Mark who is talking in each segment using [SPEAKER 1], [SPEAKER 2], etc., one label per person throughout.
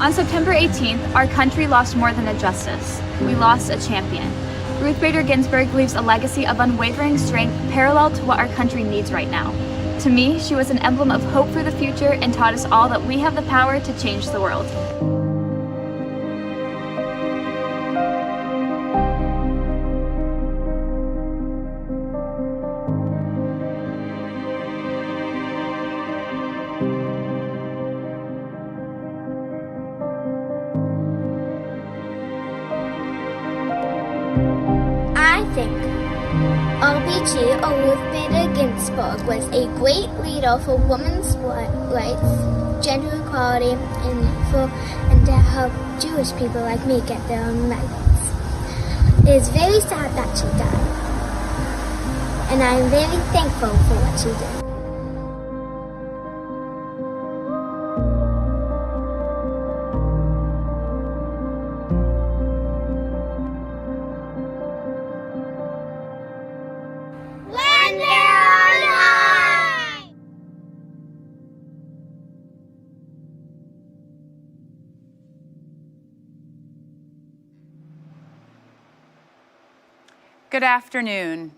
[SPEAKER 1] On September 18th, our country lost more than a justice. We lost a champion. Ruth Bader Ginsburg leaves a legacy of unwavering strength parallel to what our country needs right now. To me, she was an emblem of hope for the future and taught us all that we have the power to change the world.
[SPEAKER 2] I think RBG or Ruth Bader Ginsburg was a great leader for women's rights, gender equality, and to help Jewish people like me get their own rights. It is very sad that she died, and I am very thankful for what she did.
[SPEAKER 3] Good afternoon.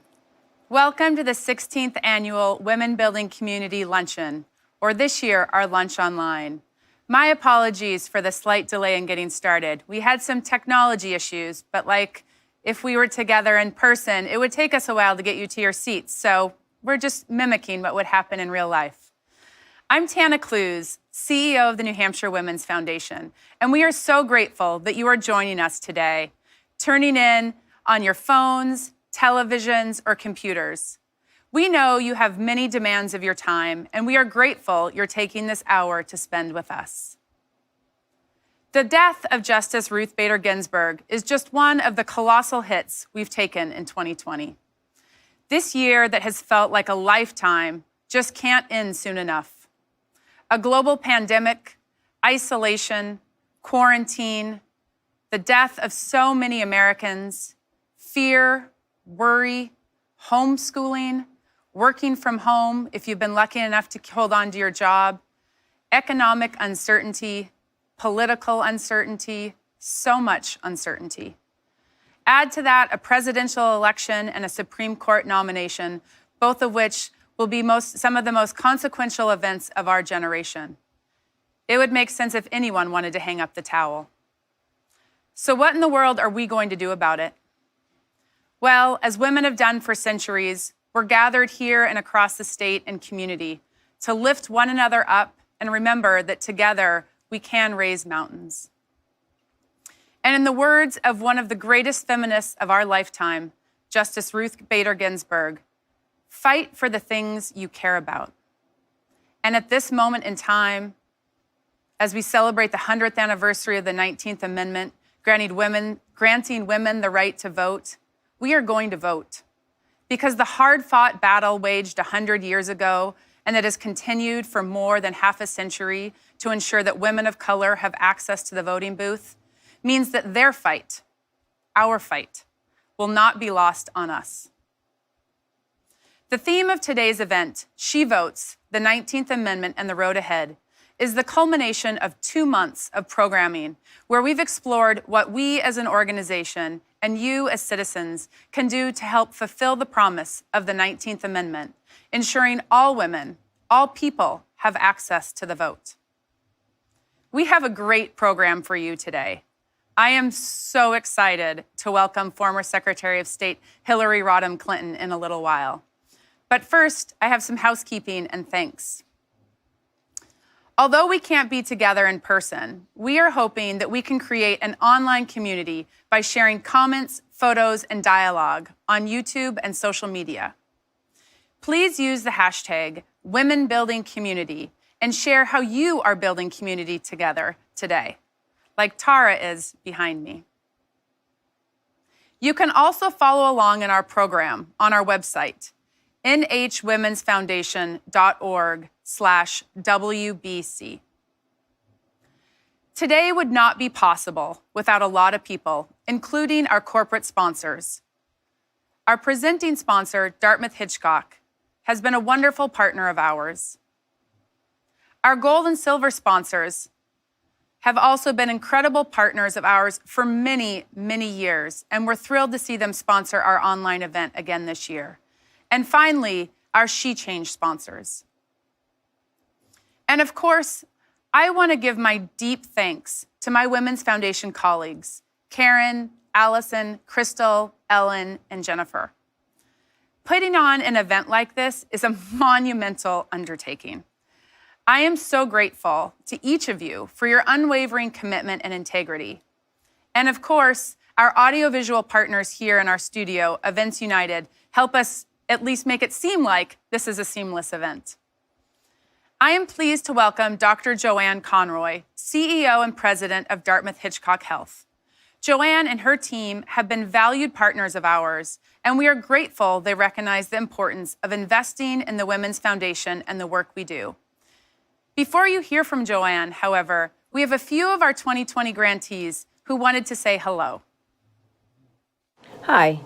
[SPEAKER 3] Welcome to the 16th Annual Women Building Community Luncheon, or this year, our Lunch Online. My apologies for the slight delay in getting started. We had some technology issues, but like if we were together in person, it would take us a while to get you to your seats, so we're just mimicking what would happen in real life. I'm Tana Clues, CEO of the New Hampshire Women's Foundation, and we are so grateful that you are joining us today, turning in on your phones, televisions, or computers. We know you have many demands of your time, and we are grateful you're taking this hour to spend with us. The death of Justice Ruth Bader Ginsburg is just one of the colossal hits we've taken in 2020. This year that has felt like a lifetime just can't end soon enough. A global pandemic, isolation, quarantine, the death of so many Americans, fear, worry, homeschooling, working from home if you've been lucky enough to hold on to your job, economic uncertainty, political uncertainty, so much uncertainty. Add to that a presidential election and a Supreme Court nomination, both of which will be some of the most consequential events of our generation. It would make sense if anyone wanted to hang up the towel. So what in the world are we going to do about it? Well, as women have done for centuries, we're gathered here and across the state and community to lift one another up and remember that together we can raise mountains. And in the words of one of the greatest feminists of our lifetime, Justice Ruth Bader Ginsburg, fight for the things you care about. And at this moment in time, as we celebrate the 100th anniversary of the 19th Amendment, granting women the right to vote, we are going to vote, because the hard-fought battle waged 100 years ago and that has continued for more than half a century to ensure that women of color have access to the voting booth means that their fight, our fight, will not be lost on us. The theme of today's event, She Votes, the 19th Amendment and the Road Ahead, is the culmination of 2 months of programming where we've explored what we as an organization and you as citizens can do to help fulfill the promise of the 19th Amendment, ensuring all women, all people have access to the vote. We have a great program for you today. I am so excited to welcome former Secretary of State Hillary Rodham Clinton in a little while. But first, I have some housekeeping and thanks. Although we can't be together in person, we are hoping that we can create an online community by sharing comments, photos, and dialogue on YouTube and social media. Please use the hashtag #WomenBuildingCommunity and share how you are building community together today, like Tara is behind me. You can also follow along in our program on our website, nhwomensfoundation.org/WBC. Today would not be possible without a lot of people, including our corporate sponsors. Our presenting sponsor, Dartmouth Hitchcock, has been a wonderful partner of ours. Our gold and silver sponsors, have also been incredible partners of ours for many, many years, and we're thrilled to see them sponsor our online event again this year. And finally, our She Change sponsors. And of course, I want to give my deep thanks to my Women's Foundation colleagues, Karen, Allison, Crystal, Ellen, and Jennifer. Putting on an event like this is a monumental undertaking. I am so grateful to each of you for your unwavering commitment and integrity. And of course, our audiovisual partners here in our studio, Events United, help us at least make it seem like this is a seamless event. I am pleased to welcome Dr. Joanne Conroy, CEO and President of Dartmouth-Hitchcock Health. Joanne and her team have been valued partners of ours, and we are grateful they recognize the importance of investing in the Women's Foundation and the work we do. Before you hear from Joanne, however, we have a few of our 2020 grantees who wanted to say hello.
[SPEAKER 4] Hi,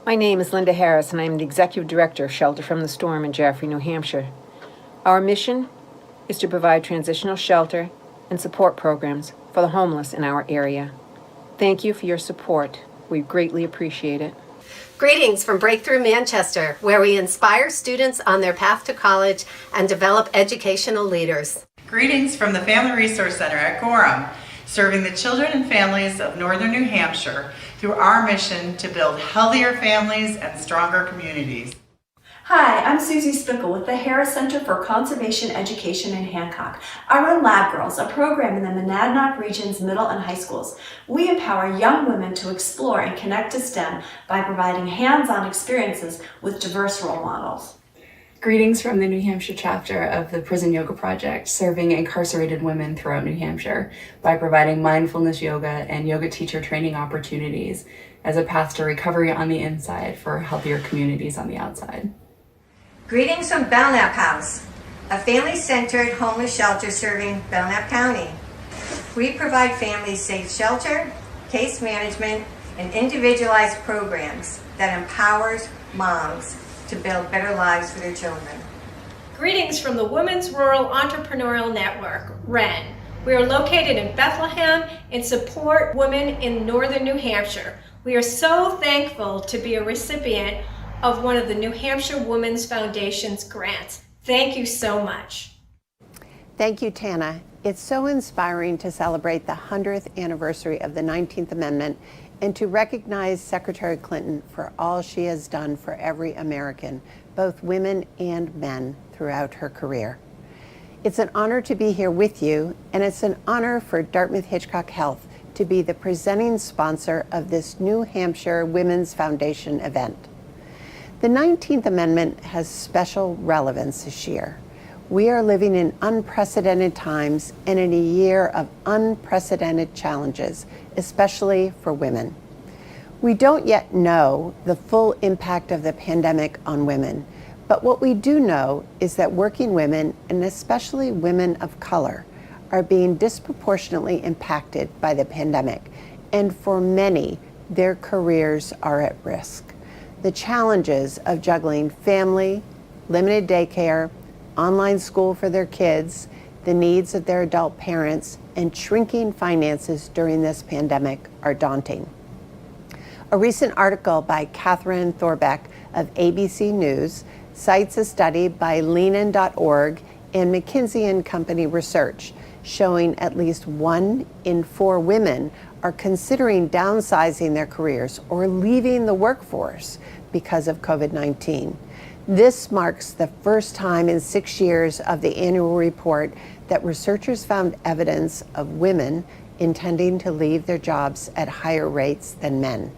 [SPEAKER 4] my name is Linda Harris, and I am the Executive Director of Shelter from the Storm in Jaffrey, New Hampshire. Our mission is to provide transitional shelter and support programs for the homeless in our area. Thank you for your support. We greatly appreciate it.
[SPEAKER 5] Greetings from Breakthrough Manchester, where we inspire students on their path to college and develop educational leaders.
[SPEAKER 6] Greetings from the Family Resource Center at Gorham, serving the children and families of Northern New Hampshire through our mission to build healthier families and stronger communities.
[SPEAKER 7] Hi, I'm Susie Spickle with the Harris Center for Conservation Education in Hancock. I run Lab Girls, a program in the Monadnock region's middle and high schools. We empower young women to explore and connect to STEM by providing hands-on experiences with diverse role models.
[SPEAKER 8] Greetings from the New Hampshire chapter of the Prison Yoga Project, serving incarcerated women throughout New Hampshire by providing mindfulness yoga and yoga teacher training opportunities as a path to recovery on the inside for healthier communities on the outside.
[SPEAKER 9] Greetings from Belknap House, a family-centered homeless shelter serving Belknap County. We provide families safe shelter, case management, and individualized programs that empowers moms to build better lives for their children.
[SPEAKER 10] Greetings from the Women's Rural Entrepreneurial Network, WREN. We are located in Bethlehem and support women in northern New Hampshire. We are so thankful to be a recipient of one of the New Hampshire Women's Foundation's grants. Thank you so much.
[SPEAKER 11] Thank you, Tana. It's so inspiring to celebrate the 100th anniversary of the 19th Amendment and to recognize Secretary Clinton for all she has done for every American, both women and men, throughout her career. It's an honor to be here with you, and it's an honor for Dartmouth-Hitchcock Health to be the presenting sponsor of this New Hampshire Women's Foundation event. The 19th Amendment has special relevance this year. We are living in unprecedented times and in a year of unprecedented challenges, especially for women. We don't yet know the full impact of the pandemic on women, but what we do know is that working women, and especially women of color, are being disproportionately impacted by the pandemic, and for many, their careers are at risk. The challenges of juggling family, limited daycare, online school for their kids, the needs of their adult parents, and shrinking finances during this pandemic are daunting. A recent article by Catherine Thorbeck of ABC News cites a study by Leanin.org and McKinsey & Company research showing at least 1 in 4 women are considering downsizing their careers or leaving the workforce because of COVID-19. This marks the first time in 6 years of the annual report that researchers found evidence of women intending to leave their jobs at higher rates than men.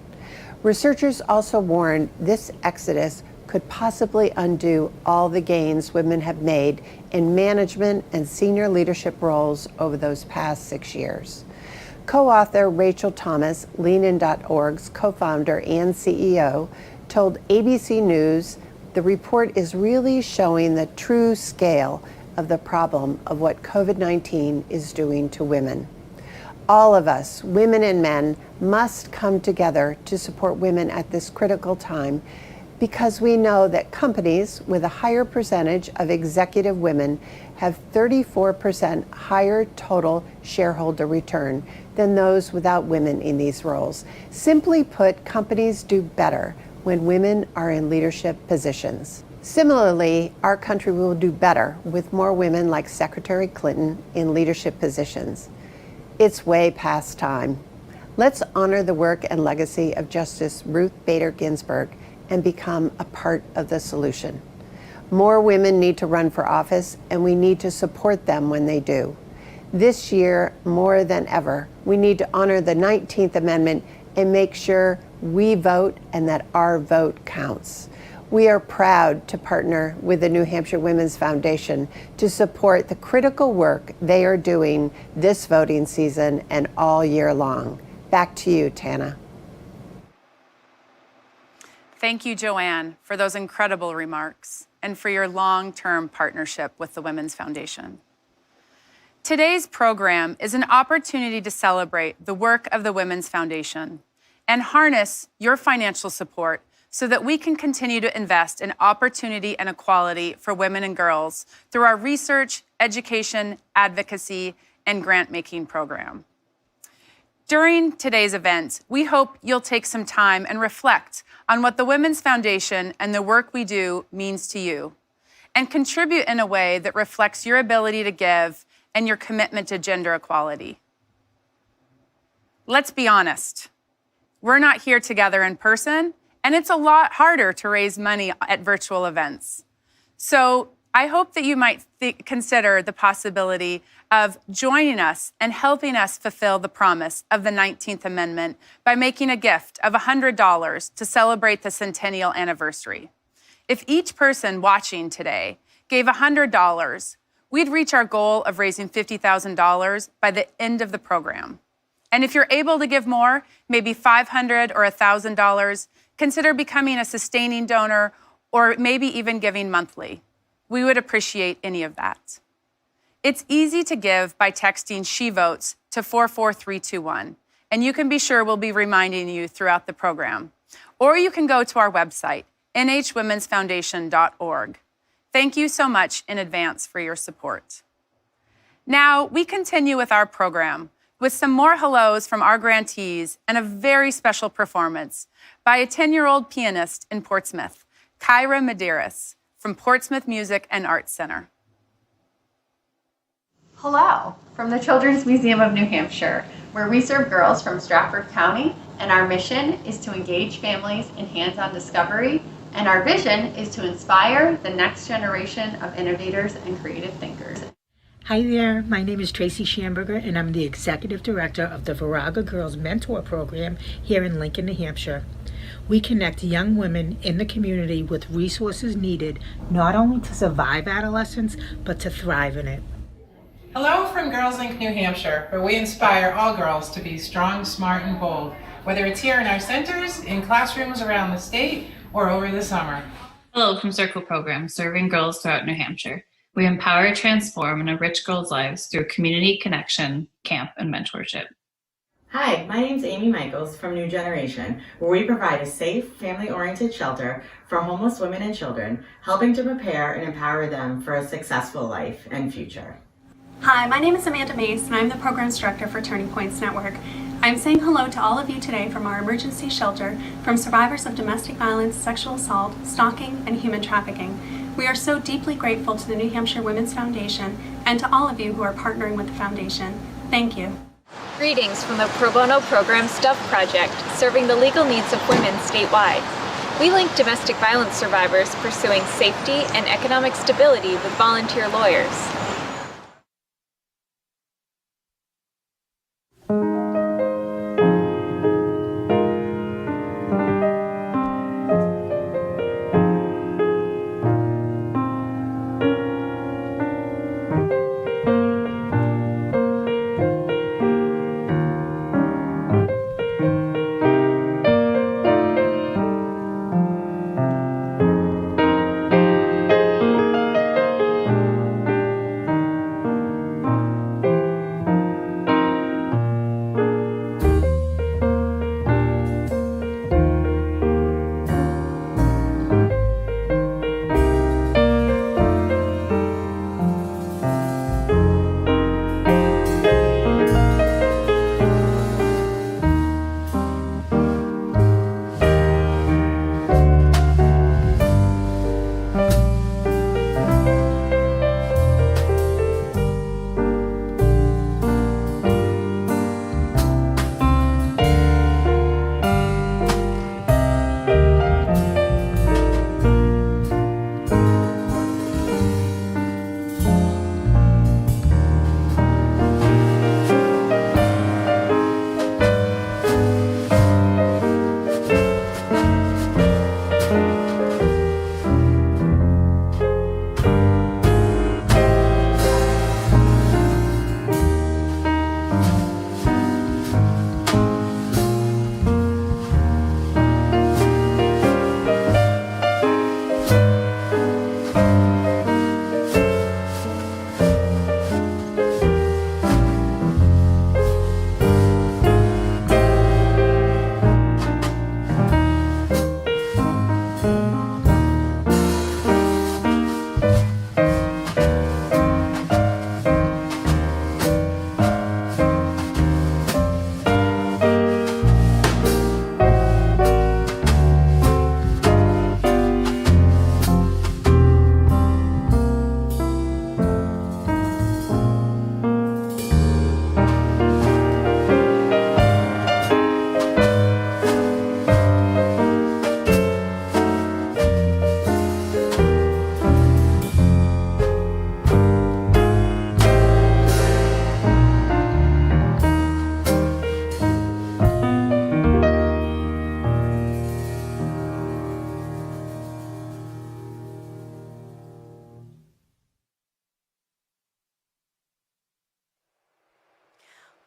[SPEAKER 11] Researchers also warned this exodus could possibly undo all the gains women have made in management and senior leadership roles over those past 6 years. Co-author Rachel Thomas, Leanin.org's co-founder and CEO, told ABC News the report is really showing the true scale of the problem of what COVID-19 is doing to women. All of us, women and men, must come together to support women at this critical time because we know that companies with a higher percentage of executive women have 34% higher total shareholder return than those without women in these roles. Simply put, companies do better when women are in leadership positions. Similarly, our country will do better with more women like Secretary Clinton in leadership positions. It's way past time. Let's honor the work and legacy of Justice Ruth Bader Ginsburg and become a part of the solution. More women need to run for office, and we need to support them when they do. This year, more than ever, we need to honor the 19th Amendment and make sure we vote and that our vote counts. We are proud to partner with the New Hampshire Women's Foundation to support the critical work they are doing this voting season and all year long. Back to you, Tana.
[SPEAKER 3] Thank you, Joanne, for those incredible remarks and for your long-term partnership with the Women's Foundation. Today's program is an opportunity to celebrate the work of the Women's Foundation and harness your financial support so that we can continue to invest in opportunity and equality for women and girls through our research, education, advocacy, and grant-making program. During today's event, we hope you'll take some time and reflect on what the Women's Foundation and the work we do means to you, and contribute in a way that reflects your ability to give and your commitment to gender equality. Let's be honest, we're not here together in person, and it's a lot harder to raise money at virtual events. So I hope that you might consider the possibility of joining us and helping us fulfill the promise of the 19th Amendment by making a gift of $100 to celebrate the centennial anniversary. If each person watching today gave $100, we'd reach our goal of raising $50,000 by the end of the program. And if you're able to give more, maybe $500 or $1,000, consider becoming a sustaining donor or maybe even giving monthly. We would appreciate any of that. It's easy to give by texting She Votes to 44321, and you can be sure we'll be reminding you throughout the program. Or you can go to our website, nhwomensfoundation.org. Thank you so much in advance for your support. Now, we continue with our program with some more hellos from our grantees and a very special performance by a 10-year-old pianist in Portsmouth, Kyra Medeiros, from Portsmouth Music and Arts Center.
[SPEAKER 12] Hello, from the Children's Museum of New Hampshire, where we serve girls from Stratford County, and our mission is to engage families in hands-on discovery, and our vision is to inspire the next generation of innovators and creative thinkers.
[SPEAKER 13] Hi there, my name is Tracy Schamberger, and I'm the Executive Director of the Viraga Girls Mentor Program here in Lincoln, New Hampshire. We connect young women in the community with resources needed not only to survive adolescence, but to thrive in it.
[SPEAKER 14] Hello from Girls Inc. New Hampshire, where we inspire all girls to be strong, smart, and bold, whether it's here in our centers, in classrooms around the state, or over the summer.
[SPEAKER 15] Hello from Circle Program, serving girls throughout New Hampshire. We empower, transform, and enrich girls' lives through community connection, camp, and mentorship.
[SPEAKER 16] Hi, my name is Amy Michaels from New Generation, where we provide a safe, family-oriented shelter for homeless women and children, helping to prepare and empower them for a successful life and future.
[SPEAKER 17] Hi, my name is Amanda Mace, and I'm the Programs Director for Turning Points Network. I'm saying hello to all of you today from our emergency shelter from survivors of domestic violence, sexual assault, stalking, and human trafficking. We are so deeply grateful to the New Hampshire Women's Foundation and to all of you who are partnering with the foundation. Thank you.
[SPEAKER 1] Greetings from the Pro Bono Program Stuff Project, serving the legal needs of women statewide. We link domestic violence survivors pursuing safety and economic stability with volunteer lawyers.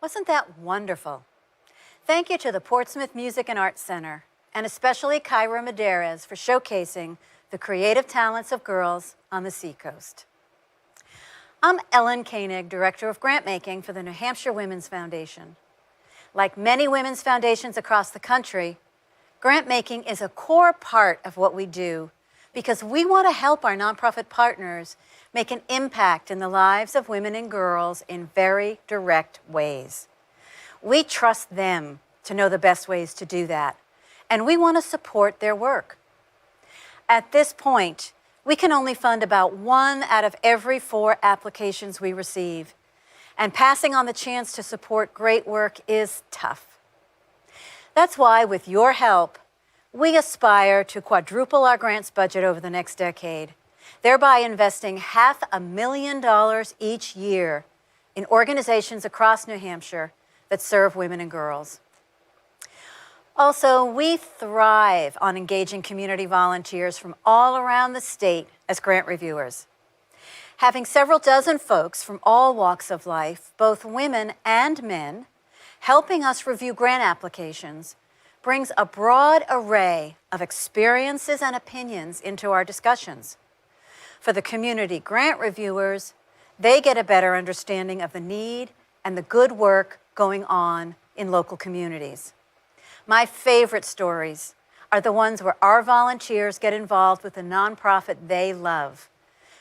[SPEAKER 18] Wasn't that wonderful? Thank you to the Portsmouth Music and Arts Center, and especially Kyra Medeiros for showcasing the creative talents of girls on the Seacoast. I'm Ellen Koenig, Director of Grant Making for the New Hampshire Women's Foundation. Like many women's foundations across the country, grant making is a core part of what we do because we want to help our nonprofit partners make an impact in the lives of women and girls in very direct ways. We trust them to know the best ways to do that, and we want to support their work. At this point, we can only fund about 1 out of every 4 applications we receive, and passing on the chance to support great work is tough. That's why, with your help, we aspire to quadruple our grants budget over the next decade, thereby investing $500,000 each year in organizations across New Hampshire that serve women and girls. Also, we thrive on engaging community volunteers from all around the state as grant reviewers. Having several dozen folks from all walks of life, both women and men, helping us review grant applications brings a broad array of experiences and opinions into our discussions. For the community grant reviewers, they get a better understanding of the need and the good work going on in local communities. My favorite stories are the ones where our volunteers get involved with a nonprofit they love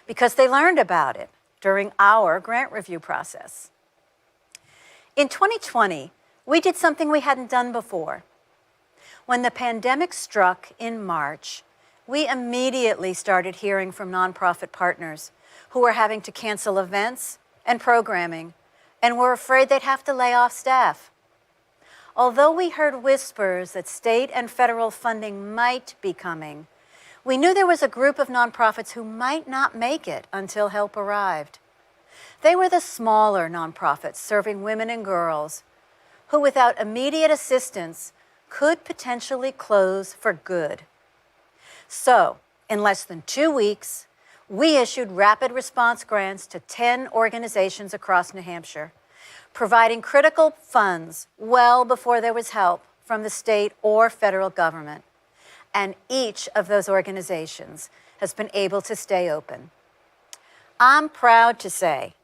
[SPEAKER 18] because they learned about it during our grant review process. In 2020, we did something we hadn't done before. When the pandemic struck in March, we immediately started hearing from nonprofit partners who were having to cancel events and programming and were afraid they'd have to lay off staff. Although we heard whispers that state and federal funding might be coming, we knew there was a group of nonprofits who might not make it until help arrived. They were the smaller nonprofits serving women and girls who, without immediate assistance, could potentially close for good. So, in less than 2 weeks, we issued rapid response grants to 10 organizations across New Hampshire, providing critical funds well before there was help from the state or federal government. And each of those organizations has been able to stay open. I'm proud to say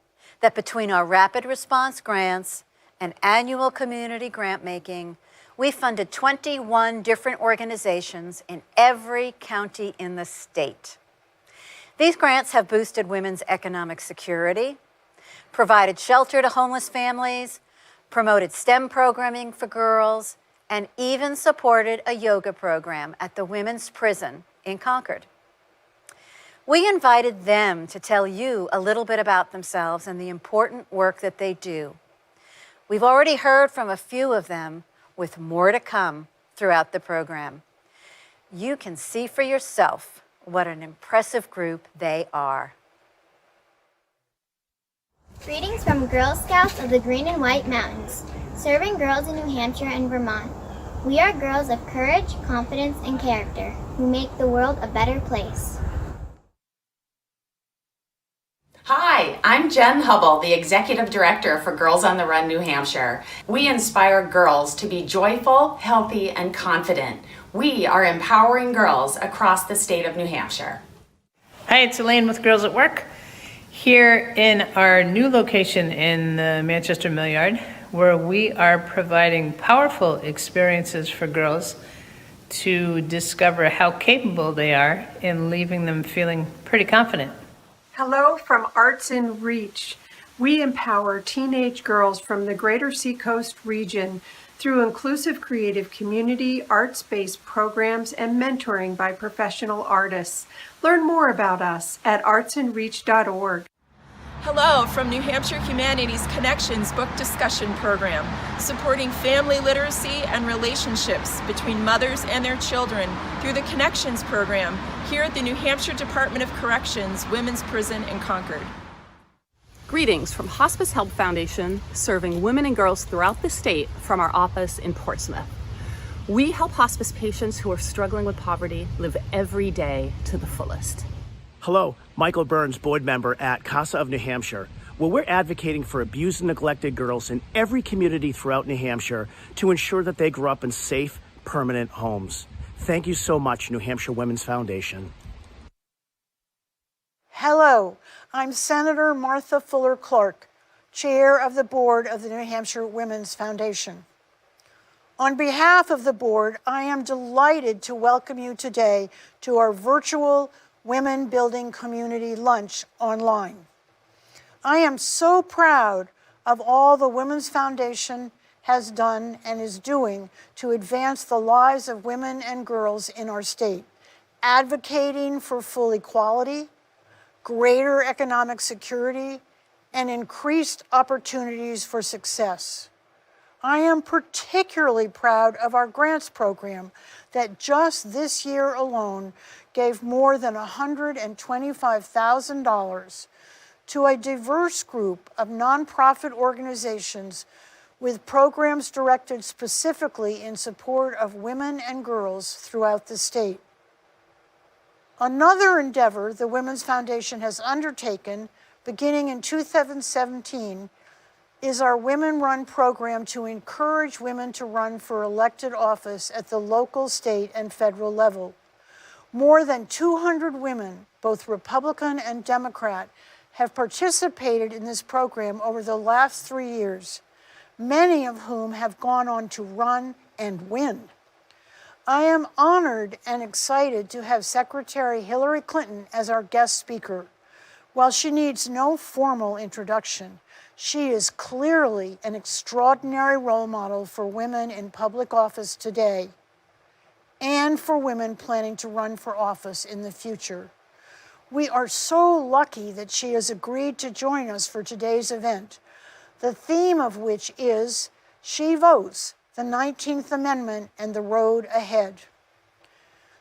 [SPEAKER 18] that between our rapid response grants and annual community grant making, we funded 21 different organizations in every county in the state. These grants have boosted women's economic security, provided shelter to homeless families, promoted STEM programming for girls, and even supported a yoga program at the women's prison in Concord. We invited them to tell you a little bit about themselves and the important work that they do. We've already heard from a few of them, with more to come throughout the program. You can see for yourself what an impressive group they are.
[SPEAKER 2] Greetings from Girl Scouts of the Green and White Mountains, serving girls in New Hampshire and Vermont. We are girls of courage, confidence, and character who make the world a better place.
[SPEAKER 19] Hi, I'm Jen Hubble, the Executive Director for Girls on the Run New Hampshire. We inspire girls to be joyful, healthy, and confident. We are empowering girls across the state of New Hampshire.
[SPEAKER 20] Hi, it's Elaine with Girls at Work, here in our new location in the Manchester Mill Yard, where we are providing powerful experiences for girls to discover how capable they are and leaving them feeling pretty confident.
[SPEAKER 21] Hello from Arts in Reach. We empower teenage girls from the greater Seacoast region through inclusive creative community, arts-based programs, and mentoring by professional artists. Learn more about us at artsinreach.org.
[SPEAKER 22] Hello from New Hampshire Humanities Connections book discussion program, supporting family literacy and relationships between mothers and their children through the Connections program here at the New Hampshire Department of Corrections Women's Prison in Concord.
[SPEAKER 23] Greetings from Hospice Help Foundation, serving women and girls throughout the state from our office in Portsmouth. We help hospice patients who are struggling with poverty live every day to the fullest.
[SPEAKER 24] Hello, Michael Burns, board member at CASA of New Hampshire.
[SPEAKER 4] Well, we're advocating for abused and neglected girls in every community throughout New Hampshire to ensure that they grow up in safe, permanent homes. Thank you so much, New Hampshire Women's Foundation.
[SPEAKER 5] Hello, I'm Senator Martha Fuller Clark, Chair of the Board of the New Hampshire Women's Foundation. On behalf of the board, I am delighted to welcome you today to our virtual Women Building Community Lunch online. I am so proud of all the Women's Foundation has done and is doing to advance the lives of women and girls in our state, advocating for full equality, greater economic security, and increased opportunities for success. I am particularly proud of our grants program that just this year alone gave more than $125,000 to a diverse group of nonprofit organizations with programs directed specifically in support of women and girls throughout the state. Another endeavor the Women's Foundation has undertaken beginning in 2017 is our Women Run program to encourage women to run for elected office at the local, state, and federal level. More than 200 women, both Republican and Democrat, have participated in this program over the last 3 years, many of whom have gone on to run and win. I am honored and excited to have Secretary Hillary Clinton as our guest speaker. While she needs no formal introduction, she is clearly an extraordinary role model for women in public office today and for women planning to run for office in the future. We are so lucky that she has agreed to join us for today's event, the theme of which is She Votes, the 19th Amendment and the Road Ahead.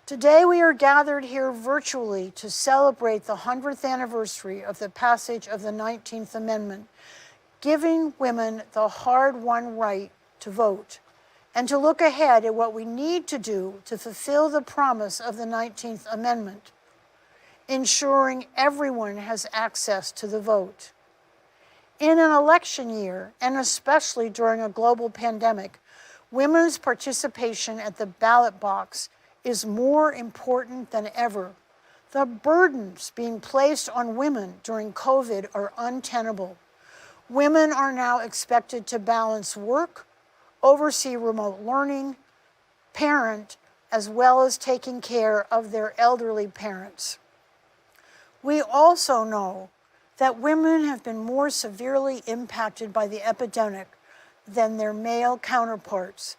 [SPEAKER 5] Today we are gathered here virtually to celebrate the 100th anniversary of the passage of the 19th Amendment, giving women the hard-won right to vote, and to look ahead at what we need to do to fulfill the promise of the 19th Amendment, ensuring everyone has access to the vote. In an election year, and especially during a global pandemic, women's participation at the ballot box is more important than ever. The burdens being placed on women during COVID are untenable. Women are now expected to balance work, oversee remote learning, parent, as well as taking care of their elderly parents. We also know that women have been more severely impacted by the epidemic than their male counterparts,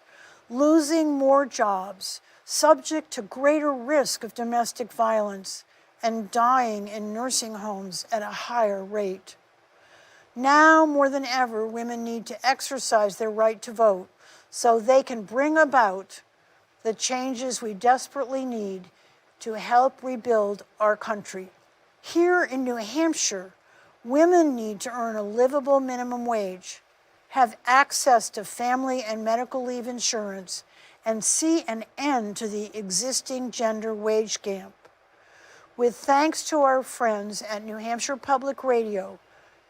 [SPEAKER 5] losing more jobs, subject to greater risk of domestic violence, and dying in nursing homes at a higher rate. Now more than ever, women need to exercise their right to vote so they can bring about the changes we desperately need to help rebuild our country. Here in New Hampshire, women need to earn a livable minimum wage, have access to family and medical leave insurance, and see an end to the existing gender wage gap. With thanks to our friends at New Hampshire Public Radio,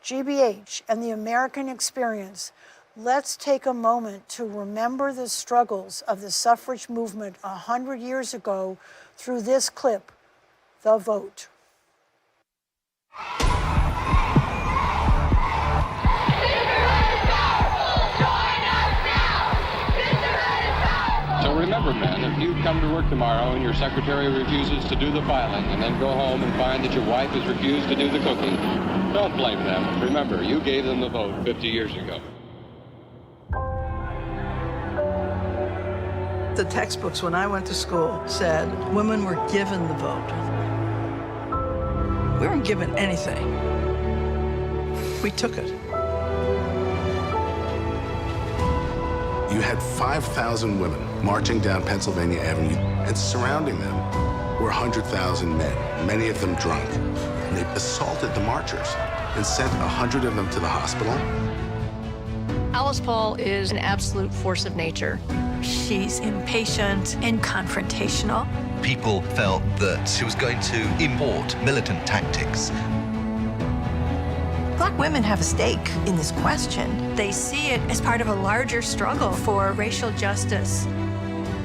[SPEAKER 5] GBH, and the American Experience, let's take a moment to remember the struggles of the suffrage movement 100 years ago through this clip, The Vote.
[SPEAKER 6] So remember, men, if you come to work tomorrow and your secretary refuses to do the filing and then go home and find that your wife has refused to do the cooking, don't blame them. Remember, you gave them the vote 50 years ago.
[SPEAKER 24] The textbooks when I went to school said women were given the vote. We weren't given anything. We took it.
[SPEAKER 25] You had 5,000 women marching down Pennsylvania Avenue, and surrounding them were 100,000 men, many of them drunk. And they assaulted the marchers and sent 100 of them to the hospital.
[SPEAKER 26] Alice Paul is an absolute force of nature.
[SPEAKER 27] She's impatient and confrontational.
[SPEAKER 28] People felt that she was going to import militant tactics.
[SPEAKER 24] Black
[SPEAKER 27] women have a stake in this question. They see it as part of a larger struggle for racial justice.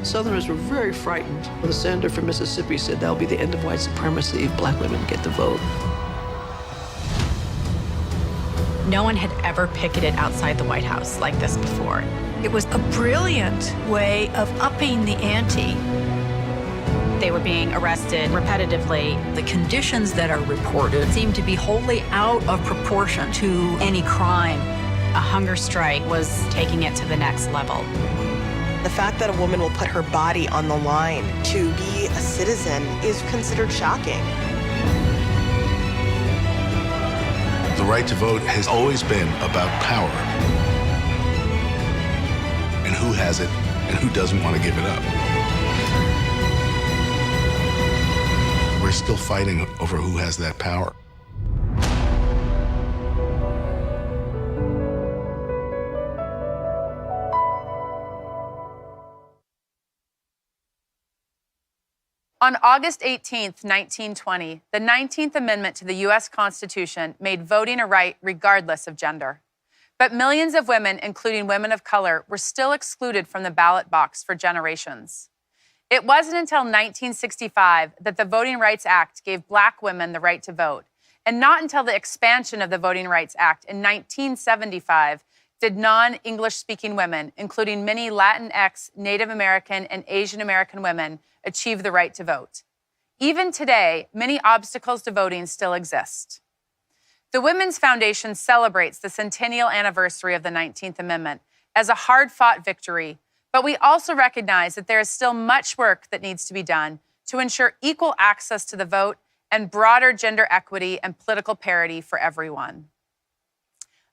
[SPEAKER 24] Southerners were very frightened. The senator from Mississippi said that'll be the end of white supremacy if black women get the vote.
[SPEAKER 3] No one had ever picketed outside the White House like this before.
[SPEAKER 27] It was a brilliant way of upping the ante.
[SPEAKER 3] They were being arrested repetitively.
[SPEAKER 7] The conditions that are reported seem to be wholly out of proportion to any crime.
[SPEAKER 3] A hunger strike was taking it to the next level.
[SPEAKER 8] The fact that a woman will put her body on the line to be a citizen is considered shocking.
[SPEAKER 25] The right to vote has always been about power and who has it and who doesn't want to give it up. We're still fighting over who has that power.
[SPEAKER 9] On August 18, 1920, the 19th Amendment to the U.S. Constitution made voting a right regardless of gender. But millions of women, including women of color, were still excluded from the ballot box for generations. It wasn't until 1965 that the Voting Rights Act gave Black women the right to vote, and not until the expansion of the Voting Rights Act in 1975 did non-English-speaking women, including many Latinx, Native American, and Asian American women, achieve the right to vote. Even today, many obstacles to voting still exist. The Women's Foundation celebrates the centennial anniversary of the 19th Amendment as a hard-fought victory, but we also recognize that there is still much work that needs to be done to ensure equal access to the vote and broader gender equity and political parity for everyone.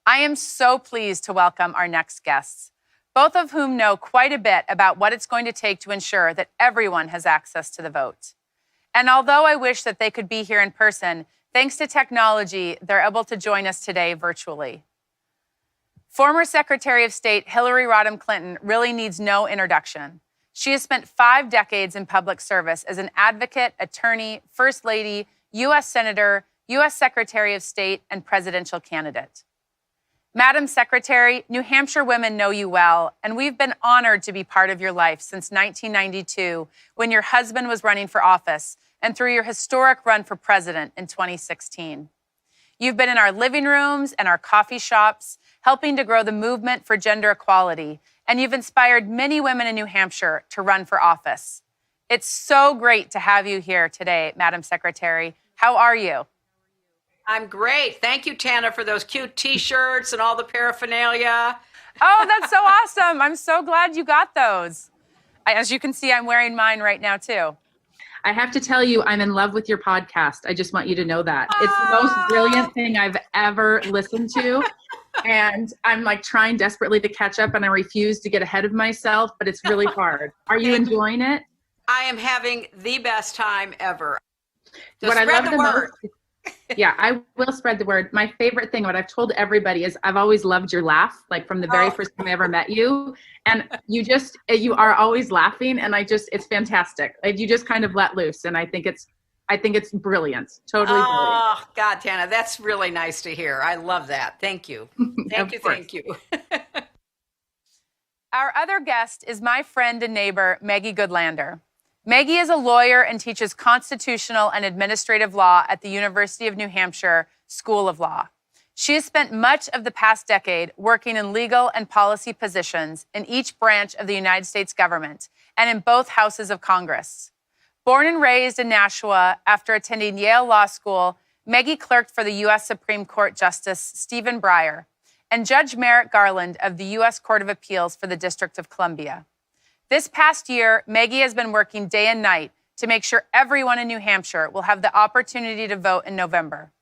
[SPEAKER 9] I am so pleased to welcome our next guests, both of whom know quite a bit about what it's going to take to ensure that everyone has access to the vote. And although I wish that they could be here in person, thanks to technology, they're able to join us today virtually. Former Secretary of State Hillary Rodham Clinton really needs no introduction. She has spent 5 decades in public service as an advocate, attorney, First Lady, U.S. Senator, U.S. Secretary of State, and presidential candidate. Madam Secretary, New Hampshire women know you well, and we've been honored to be part of your life since 1992, when your husband was running for office, and through your historic run for president in 2016. You've been in our living rooms and our coffee shops, helping to grow the movement for gender equality, and you've inspired many women in New Hampshire to run for office. It's so great to have you here today, Madam Secretary. How are you?
[SPEAKER 10] I'm great. Thank you, Tana, for those cute T-shirts and all the paraphernalia.
[SPEAKER 9] Oh, that's so awesome. I'm so glad you got those. As you can see, I'm wearing mine right now, too.
[SPEAKER 11] I have to tell you, I'm in love with your podcast. I just want you to know that. It's the most brilliant thing I've ever listened to. And I'm like trying desperately to catch up, and I refuse to get ahead of myself, but it's really hard. Are you enjoying it?
[SPEAKER 10] I am having the best time ever. So
[SPEAKER 11] what I
[SPEAKER 10] spread
[SPEAKER 11] love
[SPEAKER 10] the word.
[SPEAKER 11] most, yeah, I will spread the word. My favorite thing, what I've told everybody, is I've always loved your laugh, like from the very first time I ever met you. And you are always laughing, and it's fantastic. Like, you just kind of let loose, and I think it's brilliant. Totally brilliant.
[SPEAKER 10] Oh, God, Tana, that's really nice to hear. I love that. Thank you. Thank you.
[SPEAKER 9] Our other guest is my friend and neighbor, Maggie Goodlander. Maggie is a lawyer and teaches constitutional and administrative law at the University of New Hampshire School of Law. She has spent much of the past decade working in legal and policy positions in each branch of the United States government and in both houses of Congress. Born and raised in Nashua, after attending Yale Law School, Maggie clerked for the U.S. Supreme Court Justice Stephen Breyer and Judge Merrick Garland of the U.S. Court of Appeals for the District of Columbia. This past year, Maggie has been working day and night to make sure everyone in New Hampshire will have the opportunity to vote in November.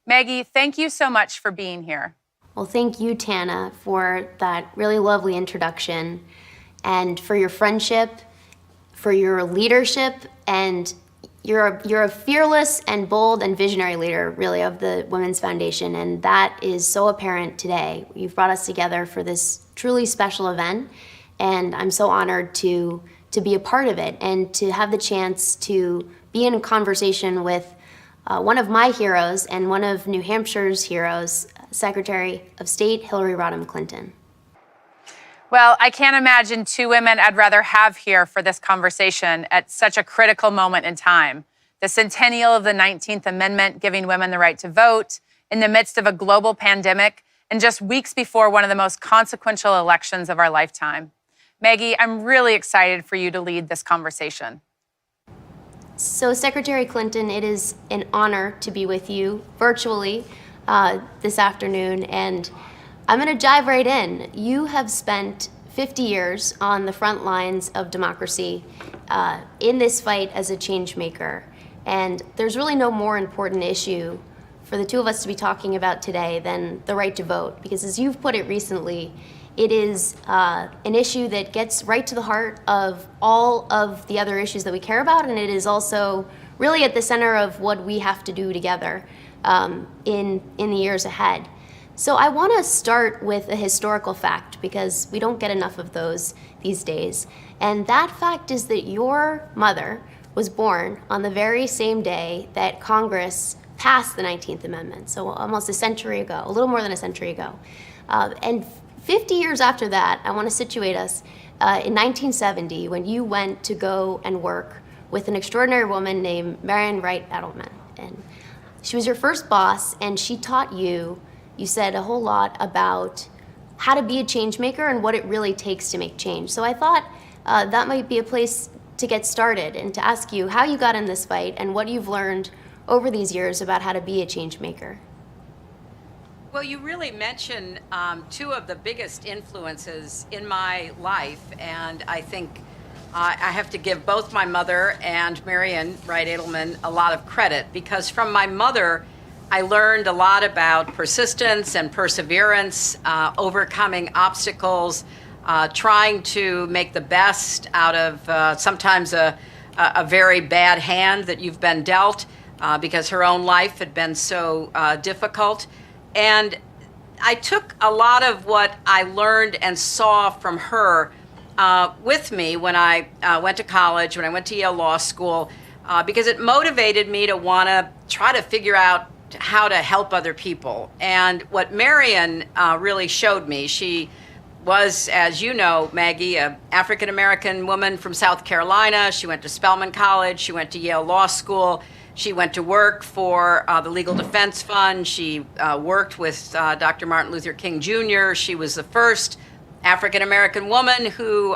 [SPEAKER 9] Maggie, thank you so much for being here.
[SPEAKER 12] Well, thank you, Tana, for that really lovely introduction and for your friendship, for your leadership, and you're a fearless and bold and visionary leader, really, of the Women's Foundation, and that is so apparent today. You've brought us together for this truly special event, and I'm so honored to be a part of it and to have the chance to be in a conversation with one of my heroes and one of New Hampshire's heroes, Secretary of State Hillary Rodham Clinton.
[SPEAKER 9] Well, I can't imagine two women I'd rather have here for this conversation at such a critical moment in time. The centennial of the 19th Amendment giving women the right to vote in the midst of a global pandemic and just weeks before one of the most consequential elections of our lifetime. Maggie, I'm really excited for you to lead this conversation.
[SPEAKER 12] So, Secretary Clinton, it is an honor to be with you virtually this afternoon, and I'm going to dive right in. You have spent 50 years on the front lines of democracy in this fight as a change maker, and there's really no more important issue for the two of us to be talking about today than the right to vote, because as you've put it recently, it is an issue that gets right to the heart of all of the other issues that we care about, and it is also really at the center of what we have to do together in the years ahead. So I want to start with a historical fact, because we don't get enough of those these days. And that fact is that your mother was born on the very same day that Congress passed the 19th Amendment, so almost a century ago, a little more than a century ago. And 50 years after that, I want to situate us in 1970, when you went to go and work with an extraordinary woman named Marian Wright Edelman. And she was your first boss, and she taught you, you said a whole lot about how to be a change maker and what it really takes to make change. So I thought that might be a place to get started and to ask you how you got in this fight and what you've learned over these years about how to be a change maker.
[SPEAKER 10] Well, you really mention two of the biggest influences in my life, and I think I have to give both my mother and Marian Wright Edelman a lot of credit, because from my mother, I learned a lot about persistence and perseverance, overcoming obstacles, trying to make the best out of sometimes a very bad hand that you've been dealt, because her own life had been so difficult. And I took a lot of what I learned and saw from her with me when I went to college, when I went to Yale Law School, because it motivated me to want to try to figure out how to help other people. And what Marian really showed me, she was, as you know, Maggie, an African-American woman from South Carolina. She went to Spelman College. She went to Yale Law School. She went to work for the Legal Defense Fund. She worked with Dr. Martin Luther King Jr. She was the first African-American woman who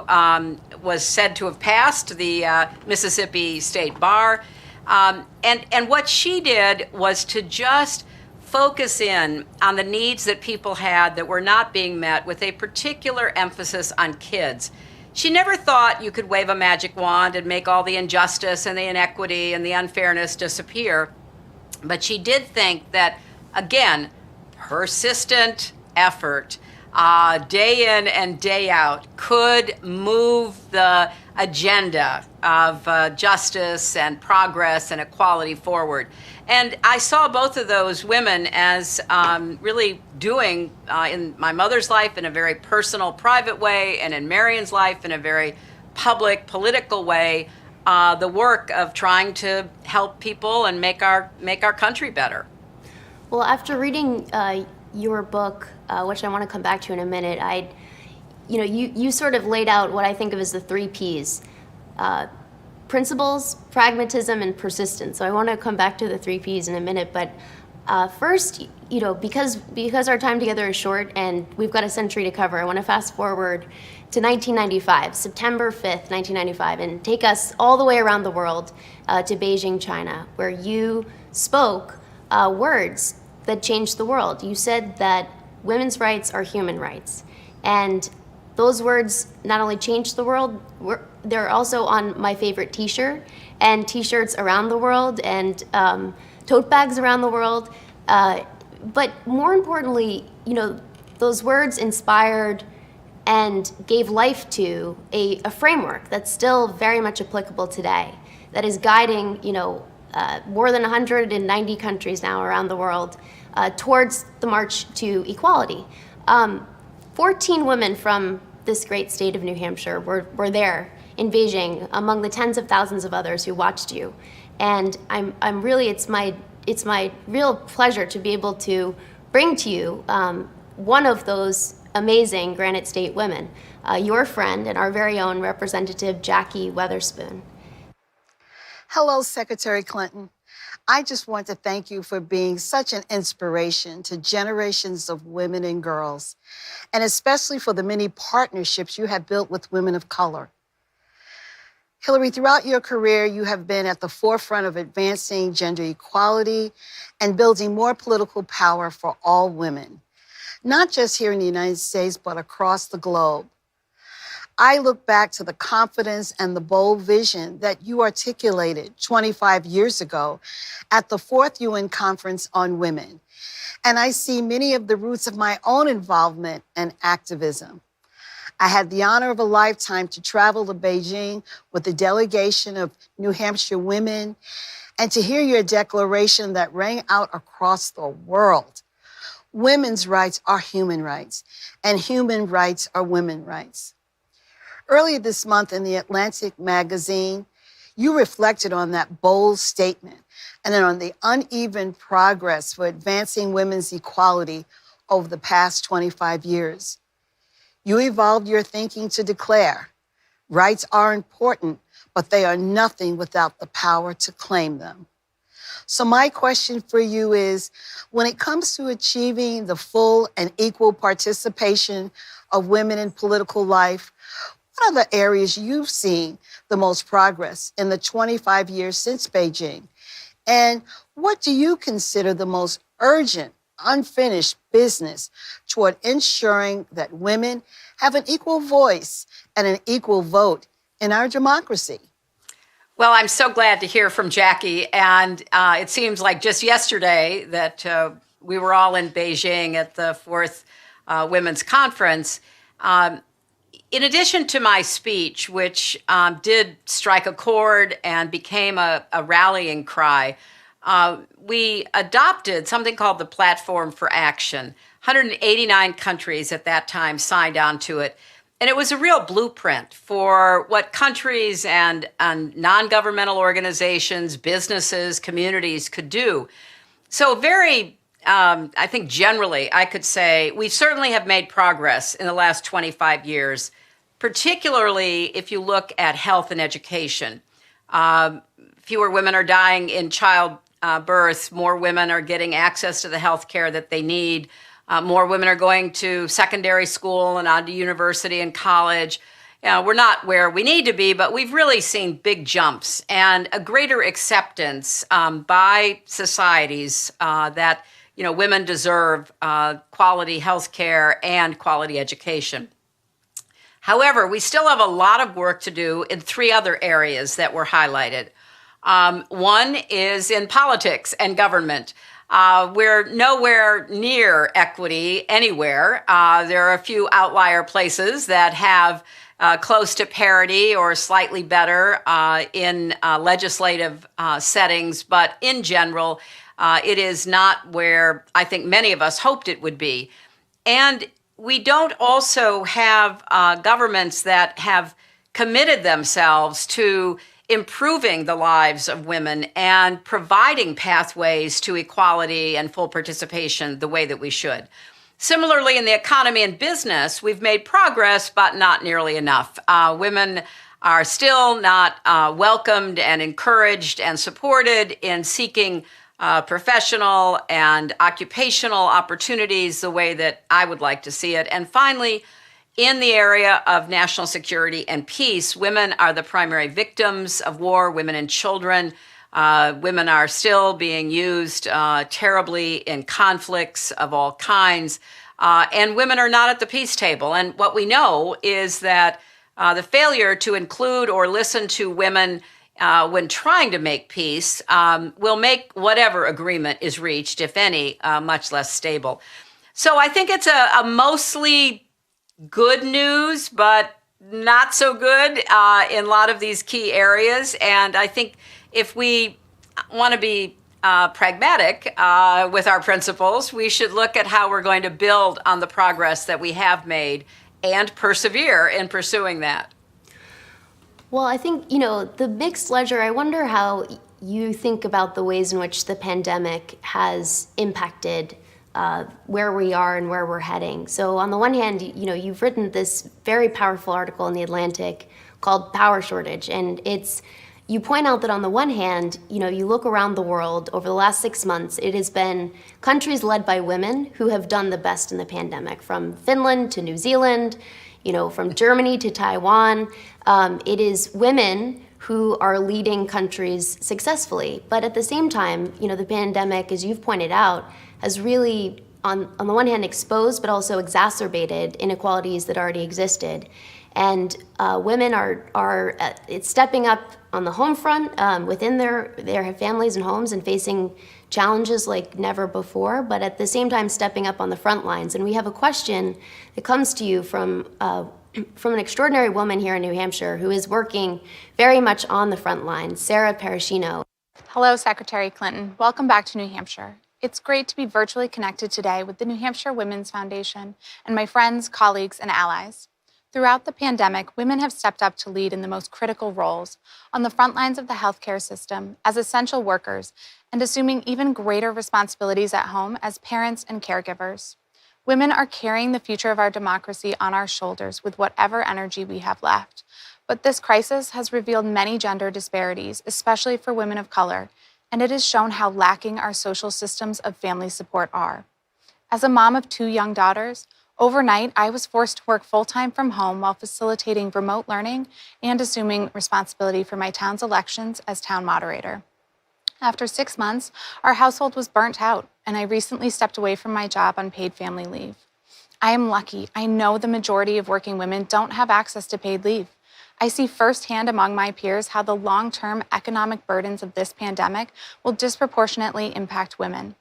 [SPEAKER 10] was said to have passed the Mississippi State Bar. And what she did was to just focus in on the needs that people had that were not being met, with a particular emphasis on kids. She never thought you could wave a magic wand and make all the injustice and the inequity and the unfairness disappear. But she did think that, again, persistent effort, day in and day out, could move the agenda of justice and progress and equality forward. And I saw both of those women as really doing, in my mother's life in a very personal, private way, and in Marian's life in a very public, political way, the work of trying to help people and make our country better.
[SPEAKER 12] Well, after reading your book, which I want to come back to in a minute, you sort of laid out what I think of as the 3 Ps. Principles, pragmatism, and persistence. So I want to come back to the 3 Ps in a minute, but first, because our time together is short and we've got a century to cover, I want to fast forward to 1995, September 5th, 1995, and take us all the way around the world to Beijing, China, where you spoke words that changed the world. You said that women's rights are human rights, and those words not only changed the world, they're also on my favorite t-shirt, and t-shirts around the world, and tote bags around the world. But more importantly, those words inspired and gave life to a framework that's still very much applicable today, that is guiding, more than 190 countries now around the world towards the march to equality. 14 women from this great state of New Hampshire were there in Beijing among the tens of thousands of others who watched you. And I'm really, it's my real pleasure to be able to bring to you one of those amazing Granite State women, your friend and our very own Representative Jackie Weatherspoon.
[SPEAKER 1] Hello, Secretary Clinton. I just want to thank you for being such an inspiration to generations of women and girls, and especially for the many partnerships you have built with women of color. Hillary, throughout your career, you have been at the forefront of advancing gender equality and building more political power for all women, not just here in the United States, but across the globe. I look back to the confidence and the bold vision that you articulated 25 years ago at the 4th UN Conference on Women, and I see many of the roots of my own involvement and activism. I had the honor of a lifetime to travel to Beijing with a delegation of New Hampshire women and to hear your declaration that rang out across the world. Women's rights are human rights, and human rights are women's rights. Earlier this month in the Atlantic magazine, you reflected on that bold statement and on the uneven progress for advancing women's equality over the past 25 years. You evolved your thinking to declare, rights are important, but they are nothing without the power to claim them. So my question for you is, when it comes to achieving the full and equal participation of women in political life, what are the areas you've seen the most progress in the 25 years since Beijing? And what do you consider the most urgent, unfinished business toward ensuring that women have an equal voice and an equal vote in our democracy?
[SPEAKER 10] Well, I'm so glad to hear from Jackie. And it seems like just yesterday that we were all in Beijing at the 4th Women's Conference. In addition to my speech, which did strike a chord and became a rallying cry, we adopted something called the Platform for Action. 189 countries at that time signed on to it. And it was a real blueprint for what countries and non-governmental organizations, businesses, communities could do. So I think generally I could say we certainly have made progress in the last 25 years, particularly if you look at health and education. Fewer women are dying in childbirth. More women are getting access to the health care that they need. More women are going to secondary school and on to university and college. We're not where we need to be, but we've really seen big jumps and a greater acceptance by societies that women deserve quality health care and quality education. However, we still have a lot of work to do in 3 other areas that were highlighted. One is in politics and government. We're nowhere near equity anywhere. There are a few outlier places that have close to parity or slightly better in legislative settings, but in general, it is not where I think many of us hoped it would be. And we don't also have governments that have committed themselves to improving the lives of women and providing pathways to equality and full participation the way that we should. Similarly, in the economy and business, we've made progress, but not nearly enough. Women are still not welcomed and encouraged and supported in seeking professional and occupational opportunities the way that I would like to see it. And finally, in the area of national security and peace, women are the primary victims of war, women and children. Women are still being used terribly in conflicts of all kinds, and women are not at the peace table. And what we know is that the failure to include or listen to women when trying to make peace will make whatever agreement is reached, if any, much less stable. So I think it's a mostly good news, but not so good in a lot of these key areas. And I think if we want to be pragmatic with our principles, we should look at how we're going to build on the progress that we have made and persevere in pursuing that.
[SPEAKER 12] Well, I think, the mixed ledger, I wonder how you think about the ways in which the pandemic has impacted where we are and where we're heading. So on the one hand, you've written this very powerful article in The Atlantic called Power Shortage, and you point out that on the one hand, you look around the world over the last 6 months, it has been countries led by women who have done the best in the pandemic, from Finland to New Zealand, from Germany to Taiwan. It is women who are leading countries successfully. But at the same time, the pandemic, as you've pointed out, has really, on the one hand, exposed but also exacerbated inequalities that already existed. And women are stepping up on the home front within their families and homes and facing challenges like never before, but at the same time stepping up on the front lines. And we have a question that comes to you from an extraordinary woman here in New Hampshire who is working very much on the front lines, Sarah Parashino.
[SPEAKER 3] Hello, Secretary Clinton. Welcome back to New Hampshire. It's great to be virtually connected today with the New Hampshire Women's Foundation and my friends, colleagues, and allies. Throughout the pandemic, women have stepped up to lead in the most critical roles on the front lines of the healthcare system as essential workers and assuming even greater responsibilities at home as parents and caregivers. Women are carrying the future of our democracy on our shoulders with whatever energy we have left. But this crisis has revealed many gender disparities, especially for women of color, and it has shown how lacking our social systems of family support are. As a mom of 2 young daughters, overnight, I was forced to work full-time from home while facilitating remote learning and assuming responsibility for my town's elections as town moderator. After 6 months, our household was burnt out, and I recently stepped away from my job on paid family leave. I am lucky. I know the majority of working women don't have access to paid leave. I see firsthand among my peers how the long-term economic burdens of this pandemic will disproportionately impact women.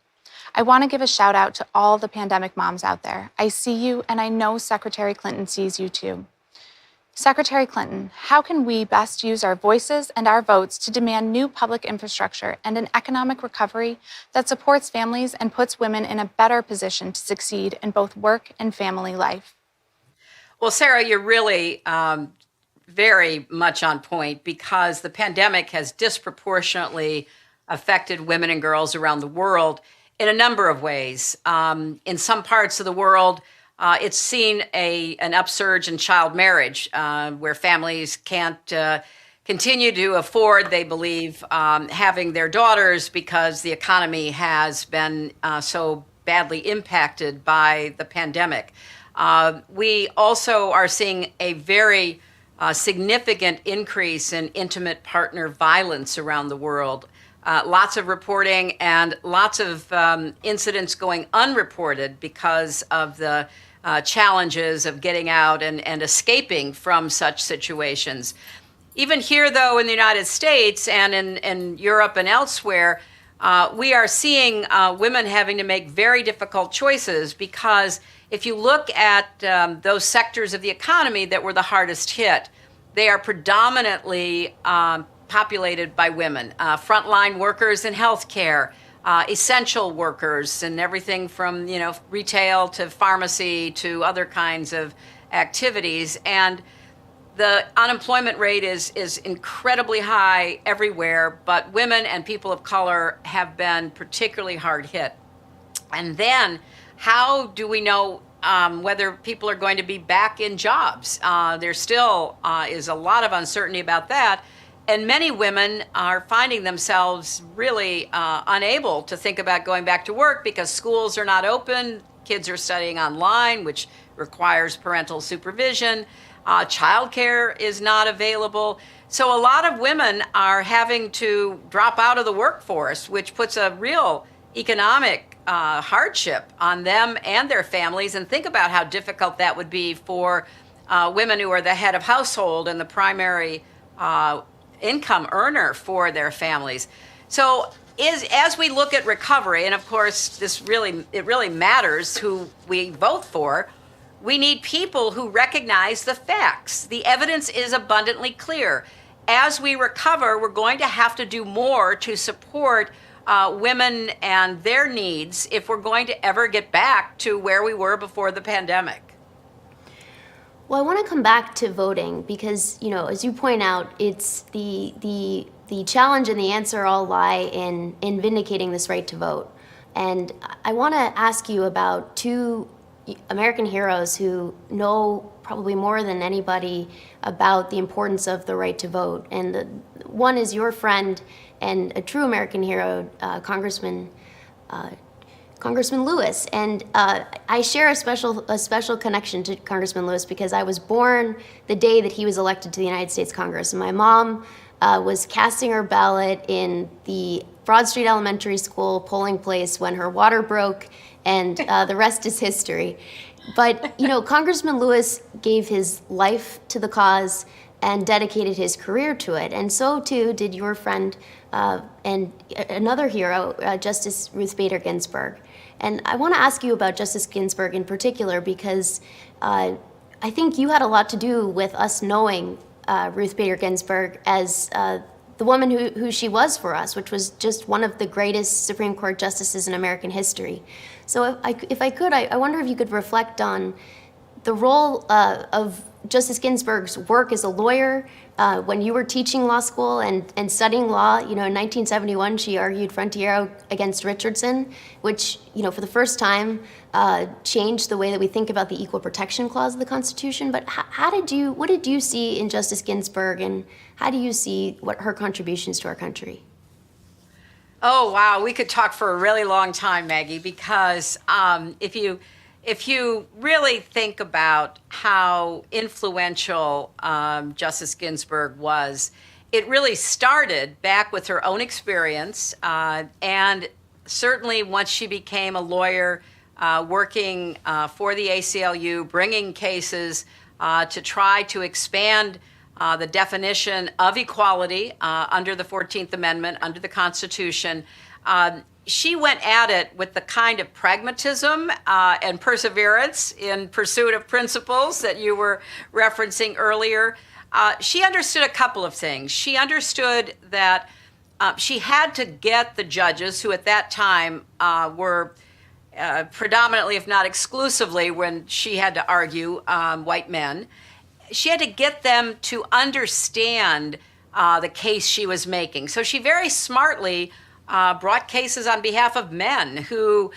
[SPEAKER 3] I want to give a shout out to all the pandemic moms out there. I see you, and I know Secretary Clinton sees you too. Secretary Clinton, how can we best use our voices and our votes to demand new public infrastructure and an economic recovery that supports families and puts women in a better position to succeed in both work and family life?
[SPEAKER 10] Well, Sarah, you're really very much on point because the pandemic has disproportionately affected women and girls around the world in a number of ways. In some parts of the world, it's seen an upsurge in child marriage, where families can't continue to afford, they believe, having their daughters because the economy has been so badly impacted by the pandemic. We also are seeing a very significant increase in intimate partner violence around the world. Lots of reporting and lots of incidents going unreported because of the challenges of getting out and escaping from such situations. Even here, though, in the United States and in Europe and elsewhere, we are seeing women having to make very difficult choices because if you look at those sectors of the economy that were the hardest hit, they are predominantly populated by women, frontline workers in healthcare, essential workers, and everything from retail to pharmacy to other kinds of activities. And the unemployment rate is incredibly high everywhere, but women and people of color have been particularly hard hit. And then, how do we know whether people are going to be back in jobs? There still is a lot of uncertainty about that. And many women are finding themselves really unable to think about going back to work because schools are not open, kids are studying online, which requires parental supervision, childcare is not available. So a lot of women are having to drop out of the workforce, which puts a real economic hardship on them and their families. And think about how difficult that would be for women who are the head of household and the primary income earner for their families. So as we look at recovery, and of course it really matters who we vote for, we need people who recognize the facts. The evidence is abundantly clear. As we recover, we're going to have to do more to support women and their needs if we're going to ever get back to where we were before the pandemic.
[SPEAKER 12] Well, I want to come back to voting because, as you point out, it's the challenge and the answer all lie in vindicating this right to vote. And I want to ask you about two American heroes who know probably more than anybody about the importance of the right to vote. And one is your friend and a true American hero, Congressman Lewis. And I share a special connection to Congressman Lewis because I was born the day that he was elected to the United States Congress. And my mom was casting her ballot in the Broad Street Elementary School polling place when her water broke, and the rest is history. But, you know, Congressman Lewis gave his life to the cause and dedicated his career to it. And so, too, did your friend and another hero, Justice Ruth Bader Ginsburg. And I want to ask you about Justice Ginsburg in particular because I think you had a lot to do with us knowing Ruth Bader Ginsburg as the woman who she was for us, which was just one of the greatest Supreme Court justices in American history. So if I could, I wonder if you could reflect on the role of Justice Ginsburg's work as a lawyer when you were teaching law school and studying law. You know, in 1971, she argued Frontiero against Richardson, which, you know, for the first time changed the way that we think about the Equal Protection Clause of the Constitution. But what did you see in Justice Ginsburg, and how do you see what her contributions to our country?
[SPEAKER 10] Oh, wow. We could talk for a really long time, Maggie, because if you really think about how influential Justice Ginsburg was, it really started back with her own experience. And certainly once she became a lawyer, working for the ACLU, bringing cases to try to expand the definition of equality under the 14th Amendment, under the Constitution. She went at it with the kind of pragmatism and perseverance in pursuit of principles that you were referencing earlier. She understood a couple of things. She understood that she had to get the judges, who at that time were predominantly, if not exclusively, when she had to argue, white men. She had to get them to understand the case she was making. So she very smartly brought cases on behalf of men who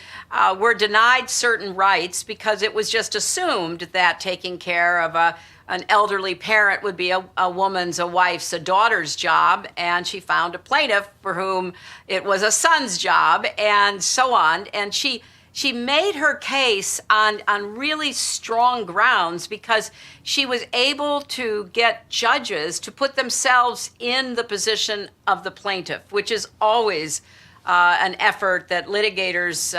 [SPEAKER 10] were denied certain rights because it was just assumed that taking care of an elderly parent would be a woman's, a wife's, a daughter's job. And she found a plaintiff for whom it was a son's job, and so on. And she made her case on really strong grounds because she was able to get judges to put themselves in the position of the plaintiff, which is always an effort that litigators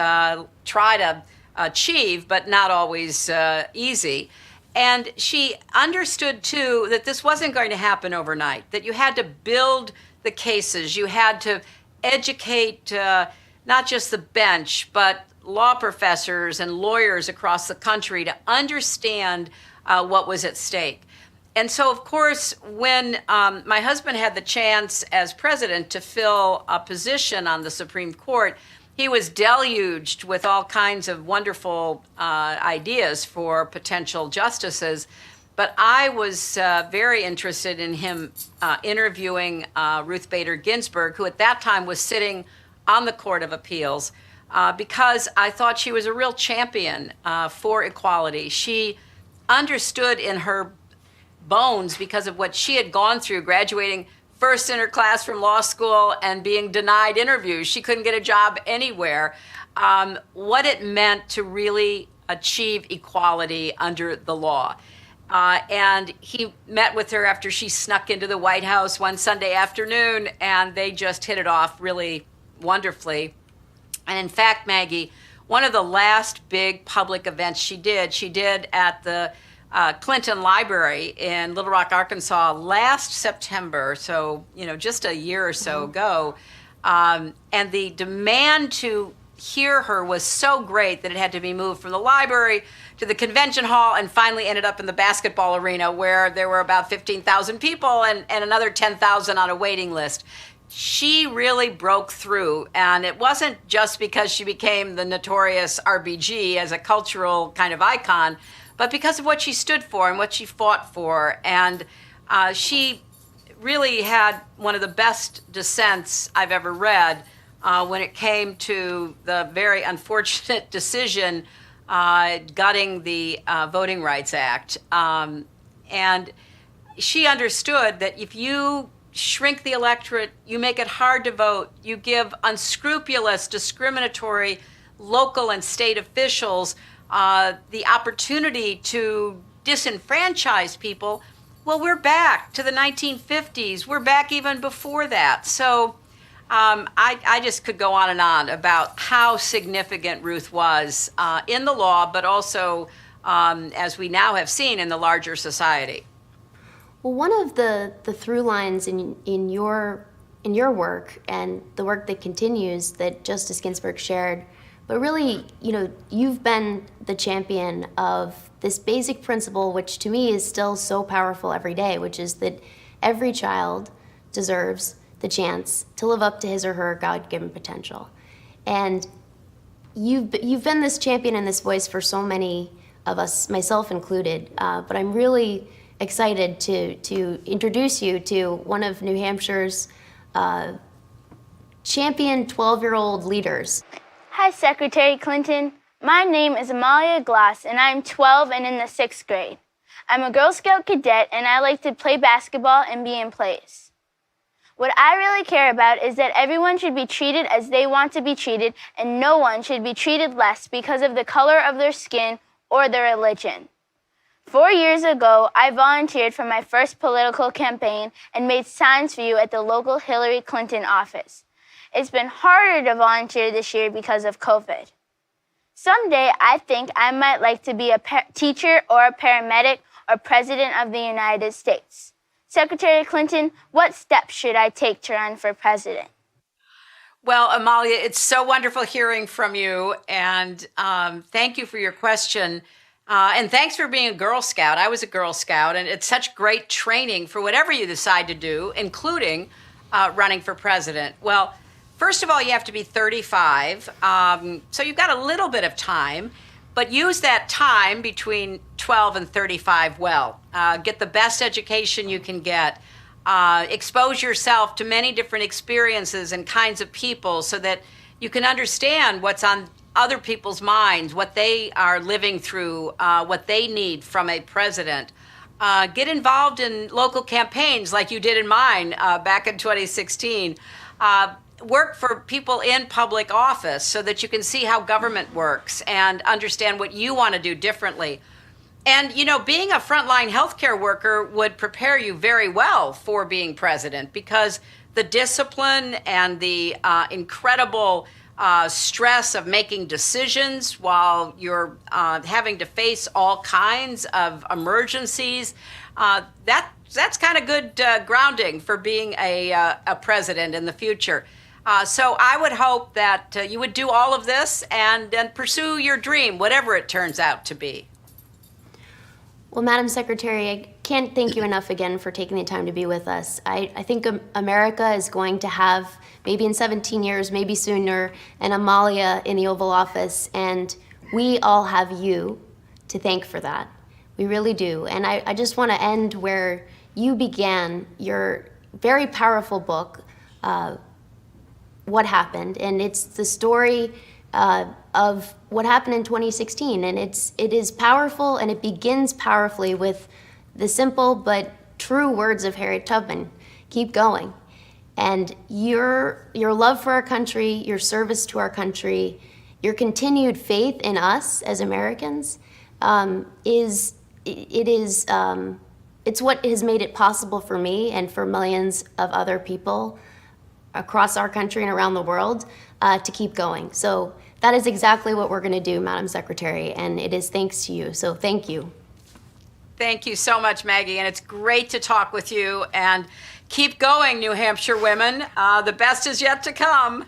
[SPEAKER 10] try to achieve, but not always easy. And she understood, too, that this wasn't going to happen overnight, that you had to build the cases. You had to educate not just the bench, but law professors and lawyers across the country to understand what was at stake. And so, of course, when my husband had the chance as president to fill a position on the Supreme Court, he was deluged with all kinds of wonderful ideas for potential justices. But I was very interested in him interviewing Ruth Bader Ginsburg, who at that time was sitting on the Court of Appeals, because I thought she was a real champion for equality. She understood in her bones, because of what she had gone through, graduating first in her class from law school and being denied interviews. She couldn't get a job anywhere. What it meant to really achieve equality under the law. And he met with her after she snuck into the White House one Sunday afternoon, and they just hit it off really wonderfully. And in fact, Maggie, one of the last big public events she did at the Clinton Library in Little Rock, Arkansas last September, so, just a year or so ago. And the demand to hear her was so great that it had to be moved from the library to the convention hall and finally ended up in the basketball arena, where there were about 15,000 people and another 10,000 on a waiting list. She really broke through, and it wasn't just because she became the notorious RBG as a cultural kind of icon, but because of what she stood for and what she fought for. And she really had one of the best dissents I've ever read when it came to the very unfortunate decision gutting the Voting Rights Act. And she understood that if you shrink the electorate, you make it hard to vote, you give unscrupulous, discriminatory local and state officials the opportunity to disenfranchise people. Well, we're back to the 1950s. We're back even before that. So I just could go on and on about how significant Ruth was in the law, but also, as we now have seen, in the larger society.
[SPEAKER 12] Well, one of the through lines in your work and the work that continues that Justice Ginsburg shared, but really, you've been the champion of this basic principle, which to me is still so powerful every day, which is that every child deserves the chance to live up to his or her God-given potential. And you've been this champion and this voice for so many of us, myself included, but I'm really excited to introduce you to one of New Hampshire's champion 12-year-old leaders.
[SPEAKER 2] Hi, Secretary Clinton. My name is Amalia Glass, and I'm 12 and in the 6th grade. I'm a Girl Scout cadet, and I like to play basketball and be in plays. What I really care about is that everyone should be treated as they want to be treated, and no one should be treated less because of the color of their skin or their religion. 4 years ago, I volunteered for my first political campaign and made signs for you at the local Hillary Clinton office. It's been harder to volunteer this year because of COVID. Someday, I think I might like to be a teacher or a paramedic or president of the United States. Secretary Clinton, what steps should I take to run for president?
[SPEAKER 10] Well, Amalia, it's so wonderful hearing from you, and thank you for your question. And thanks for being a Girl Scout. I was a Girl Scout, and it's such great training for whatever you decide to do, including running for president. Well, first of all, you have to be 35, so you've got a little bit of time, but use that time between 12 and 35 well. Get the best education you can get. Expose yourself to many different experiences and kinds of people so that you can understand what's on other people's minds, what they are living through, what they need from a president. Get involved in local campaigns like you did in mine back in 2016. Work for people in public office so that you can see how government works and understand what you want to do differently. And, being a frontline healthcare worker would prepare you very well for being president because the discipline and the incredible stress of making decisions while you're having to face all kinds of emergencies, that's kind of good grounding for being a president in the future. So I would hope that you would do all of this and pursue your dream, whatever it turns out to be.
[SPEAKER 12] Well, Madam Secretary, I can't thank you enough again for taking the time to be with us. I think America is going to have, maybe in 17 years, maybe sooner, an Amalia in the Oval Office, and we all have you to thank for that. We really do. And I just want to end where you began your very powerful book, What Happened, and it's the story of what happened in 2016, and it is powerful, and it begins powerfully with the simple but true words of Harriet Tubman: keep going. And your love for our country, your service to our country, your continued faith in us as Americans it's what has made it possible for me and for millions of other people across our country and around the world to keep going. So that is exactly what we're going to do, Madam Secretary, and it is thanks to you. So thank you.
[SPEAKER 10] Thank you so much, Maggie, and it's great to talk with you. And keep going, New Hampshire women. The best is yet to come.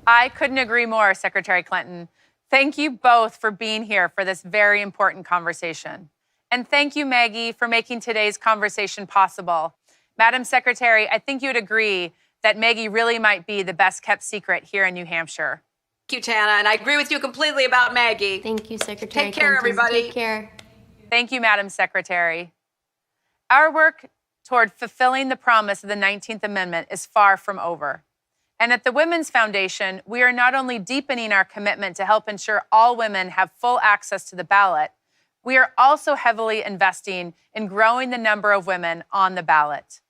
[SPEAKER 9] I couldn't agree more, Secretary Clinton. Thank you both for being here for this very important conversation. And thank you, Maggie, for making today's conversation possible. Madam Secretary, I think you'd agree that Maggie really might be the best kept secret here in New Hampshire.
[SPEAKER 10] Thank you, Tana, and I agree with you completely about Maggie.
[SPEAKER 12] Thank you, Secretary.
[SPEAKER 10] Take care,
[SPEAKER 12] Clinton.
[SPEAKER 10] everybody.
[SPEAKER 12] Take care.
[SPEAKER 9] Thank you, Madam Secretary. Our work toward fulfilling the promise of the 19th Amendment is far from over. And at the Women's Foundation, we are not only deepening our commitment to help ensure all women have full access to the ballot, we are also heavily investing in growing the number of women on the ballot.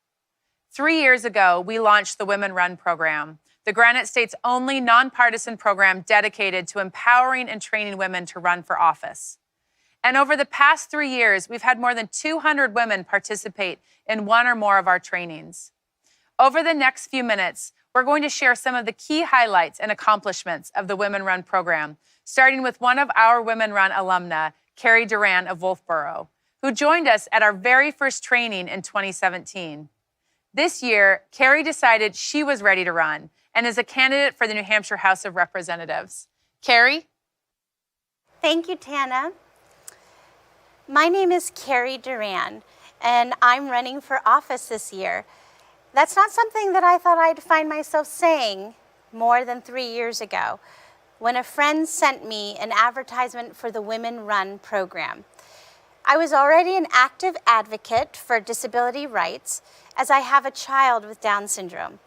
[SPEAKER 9] 3 years ago, we launched the Women Run program, the Granite State's only nonpartisan program dedicated to empowering and training women to run for office. And over the past 3 years, we've had more than 200 women participate in one or more of our trainings. Over the next few minutes, we're going to share some of the key highlights and accomplishments of the Women Run program, starting with one of our Women Run alumna, Carrie Duran of Wolfboro, who joined us at our very first training in 2017. This year, Carrie decided she was ready to run and is a candidate for the New Hampshire House of Representatives. Carrie?
[SPEAKER 13] Thank you, Tana. My name is Carrie Duran, and I'm running for office this year. That's not something that I thought I'd find myself saying more than 3 years ago, when a friend sent me an advertisement for the Women Run program. I was already an active advocate for disability rights, as I have a child with Down syndrome.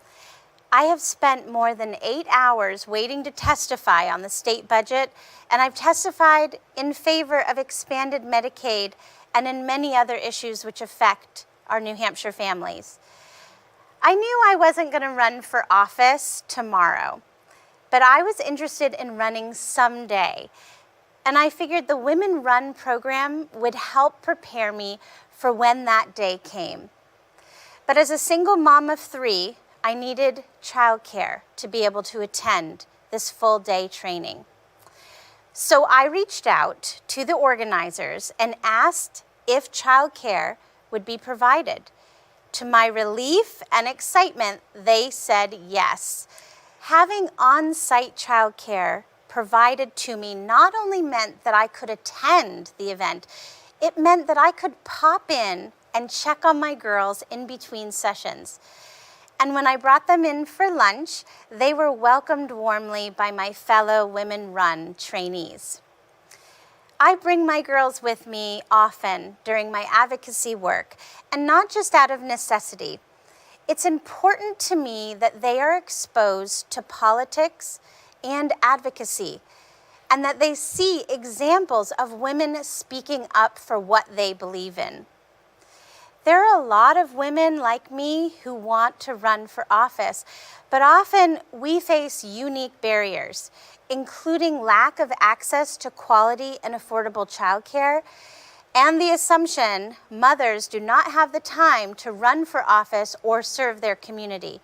[SPEAKER 13] I have spent more than 8 hours waiting to testify on the state budget, and I've testified in favor of expanded Medicaid and in many other issues which affect our New Hampshire families. I knew I wasn't going to run for office tomorrow, but I was interested in running someday, and I figured the Women Run program would help prepare me for when that day came. But as a single mom of 3, I needed childcare to be able to attend this full-day training. So I reached out to the organizers and asked if childcare would be provided. To my relief and excitement, they said yes. Having on-site childcare provided to me not only meant that I could attend the event, it meant that I could pop in and check on my girls in between sessions. And when I brought them in for lunch, they were welcomed warmly by my fellow Women Run trainees. I bring my girls with me often during my advocacy work, and not just out of necessity. It's important to me that they are exposed to politics and advocacy, and that they see examples of women speaking up for what they believe in. There are a lot of women like me who want to run for office, but often we face unique barriers, including lack of access to quality and affordable childcare, and the assumption mothers do not have the time to run for office or serve their community.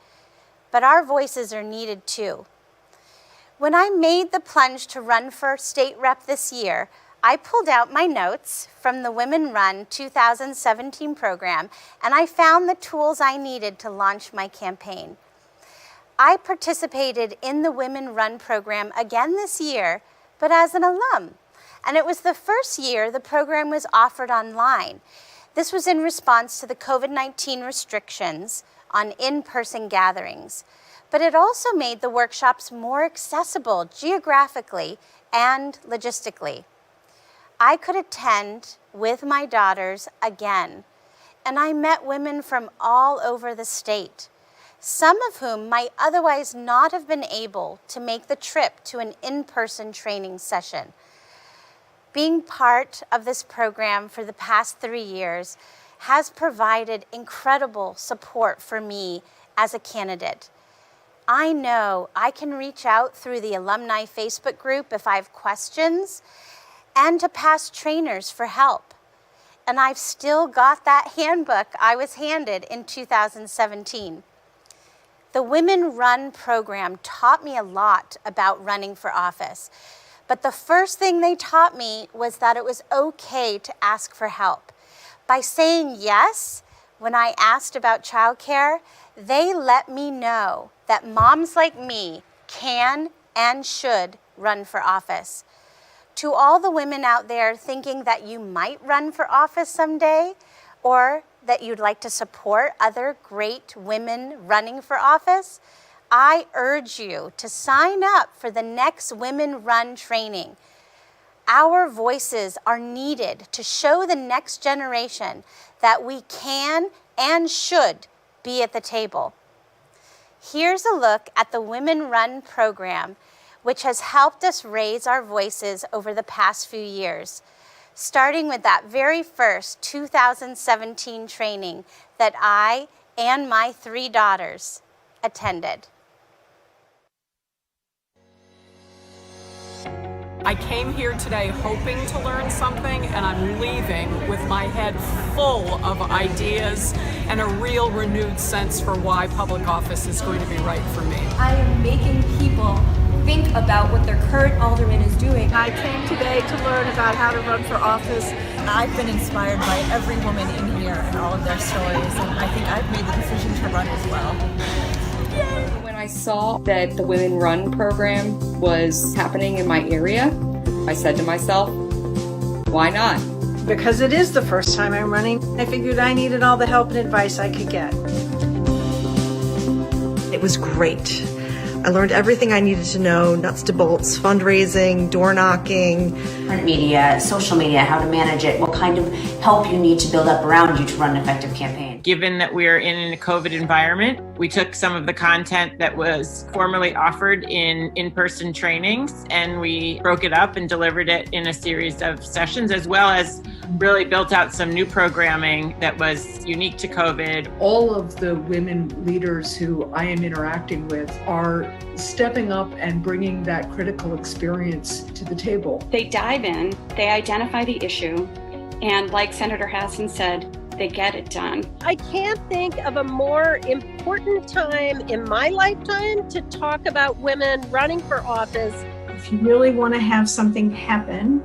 [SPEAKER 13] But our voices are needed too. When I made the plunge to run for state rep this year, I pulled out my notes from the Women Run 2017 program, and I found the tools I needed to launch my campaign. I participated in the Women Run program again this year, but as an alum. And it was the first year the program was offered online. This was in response to the COVID-19 restrictions on in-person gatherings. But it also made the workshops more accessible geographically and logistically. I could attend with my daughters again, and I met women from all over the state, some of whom might otherwise not have been able to make the trip to an in-person training session. Being part of this program for the past 3 years has provided incredible support for me as a candidate. I know I can reach out through the alumni Facebook group if I have questions, and to past trainers for help. And I've still got that handbook I was handed in 2017. The Women Run program taught me a lot about running for office, but the first thing they taught me was that it was okay to ask for help. By saying yes when I asked about childcare, they let me know that moms like me can and should run for office. To all the women out there thinking that you might run for office someday, or that you'd like to support other great women running for office, I urge you to sign up for the next Women Run training. Our voices are needed to show the next generation that we can and should be at the table. Here's a look at the Women Run program, which has helped us raise our voices over the past few years, starting with that very first 2017 training that I and my 3 daughters attended.
[SPEAKER 14] I came here today hoping to learn something, and I'm leaving with my head full of ideas and a real renewed sense for why public office is going to be right for me.
[SPEAKER 15] I am making people think about what their current alderman is doing.
[SPEAKER 22] I came today to learn about how to run for office. I've been inspired by every woman in here and all of their stories, and I think I've made the decision to run as well.
[SPEAKER 16] When I saw that the Women Run program was happening in my area, I said to myself, why not?
[SPEAKER 21] Because it is the first time I'm running, I figured I needed all the help and advice I could get.
[SPEAKER 17] It was great. I learned everything I needed to know, nuts to bolts, fundraising, door knocking.
[SPEAKER 18] Print media, social media, how to manage it, what kind of help you need to build up around you to run an effective campaign.
[SPEAKER 19] Given that we're in a COVID environment, we took some of the content that was formerly offered in in-person trainings and we broke it up and delivered it in a series of sessions, as well as really built out some new programming that was unique to COVID.
[SPEAKER 20] All of the women leaders who I am interacting with are stepping up and bringing that critical experience to the table.
[SPEAKER 28] They dive in, they identify the issue, and like Senator Hassan said, they get it done.
[SPEAKER 29] I can't think of a more important time in my lifetime to talk about women running for office.
[SPEAKER 21] If you really want to have something happen,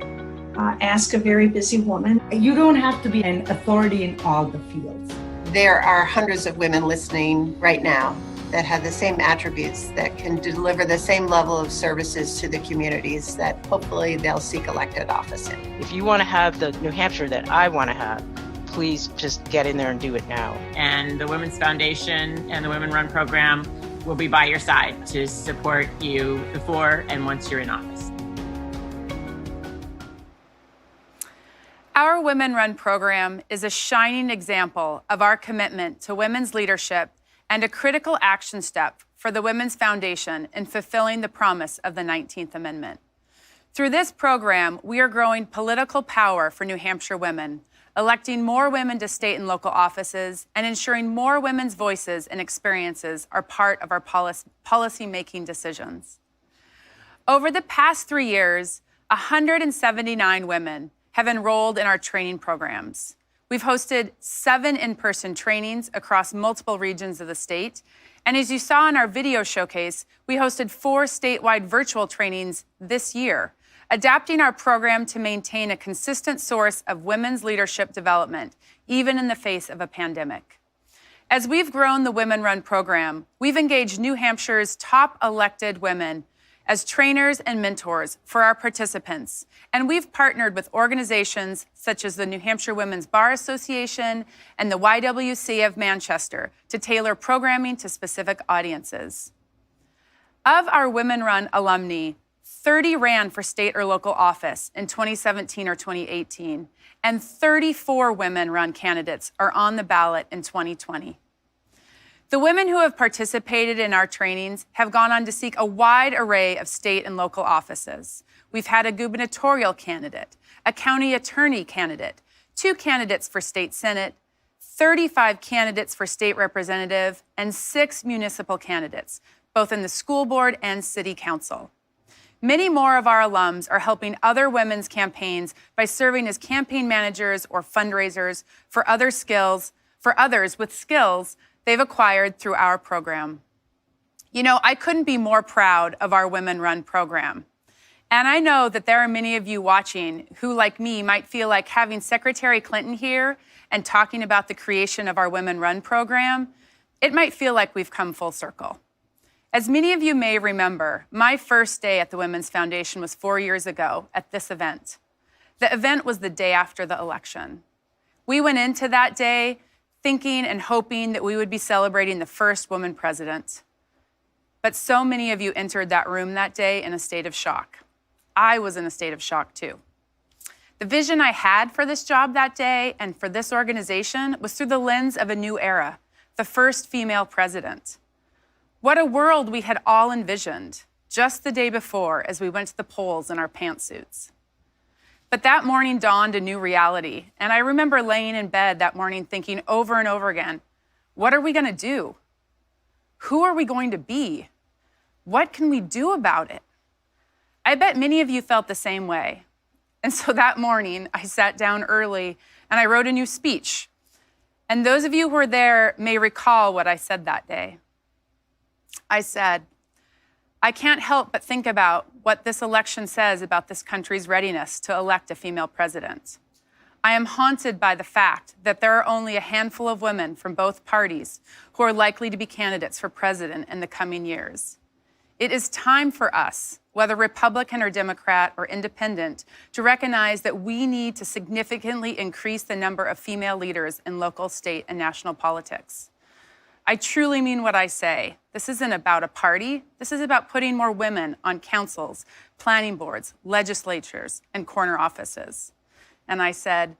[SPEAKER 21] ask a very busy woman.
[SPEAKER 30] You don't have to be an authority in all the fields.
[SPEAKER 31] There are hundreds of women listening right now that have the same attributes that can deliver the same level of services to the communities that hopefully they'll seek elected office in.
[SPEAKER 32] If you want to have the New Hampshire that I want to have, please just get in there and do it now.
[SPEAKER 19] And the Women's Foundation and the Women Run program will be by your side to support you before and once you're in office. Our Women Run program is a shining example of our commitment to women's leadership and a critical action step for the Women's Foundation in fulfilling the promise of the 19th Amendment. Through this program, we are growing political power for New Hampshire women, electing more women to state and local offices, and ensuring more women's voices and experiences are part of our policy-making decisions. Over the past 3 years, 179 women have enrolled in our training programs. We've hosted 7 in-person trainings across multiple regions of the state. And as you saw in our video showcase, we hosted 4 statewide virtual trainings this year, adapting our program to maintain a consistent source of women's leadership development, even in the face of a pandemic. As we've grown the Women Run program, we've engaged New Hampshire's top elected women as trainers and mentors for our participants. And we've partnered with organizations such as the New Hampshire Women's Bar Association and the YWC of Manchester to tailor programming to specific audiences. Of our Women Run alumni, 30 ran for state or local office in 2017 or 2018, and 34 Women Run candidates are on the ballot in 2020. The women who have participated in our trainings have gone on to seek a wide array of state and local offices. We've had a gubernatorial candidate, a county attorney candidate, 2 candidates for state senate, 35 candidates for state representative, and 6 municipal candidates, both in the school board and city council. Many more of our alums are helping other women's campaigns by serving as campaign managers or fundraisers for others with skills they've acquired through our program. You know, I couldn't be more proud of our Women Run program. And I know that there are many of you watching who, like me, might feel like having Secretary Clinton here and talking about the creation of our Women Run program, it might feel like we've come full circle. As many of you may remember, my first day at the Women's Foundation was 4 years ago at this event. The event was the day after the election. We went into that day thinking and hoping that we would be celebrating the first woman president. But so many of you entered that room that day in a state of shock. I was in a state of shock too. The vision I had for this job that day and for this organization was through the lens of a new era, the first female president. What a world we had all envisioned just the day before as we went to the polls in our pantsuits. But that morning dawned a new reality, and I remember laying in bed that morning thinking over and over again, what are we going to do? Who are we going to be? What can we do about it? I bet many of you felt the same way. And so that morning, I sat down early and I wrote a new speech. And those of you who were there may recall what I said that day. I said, I can't help but think about what this election says about this country's readiness to elect a female president. I am haunted by the fact that there are only a handful of women from both parties who are likely to be candidates for president in the coming years. It is time for us, whether Republican or Democrat or independent, to recognize that we need to significantly increase the number of female leaders in local, state, and national politics. I truly mean what I say. This isn't about a party. This is about putting more women on councils, planning boards, legislatures, and corner offices. And I said,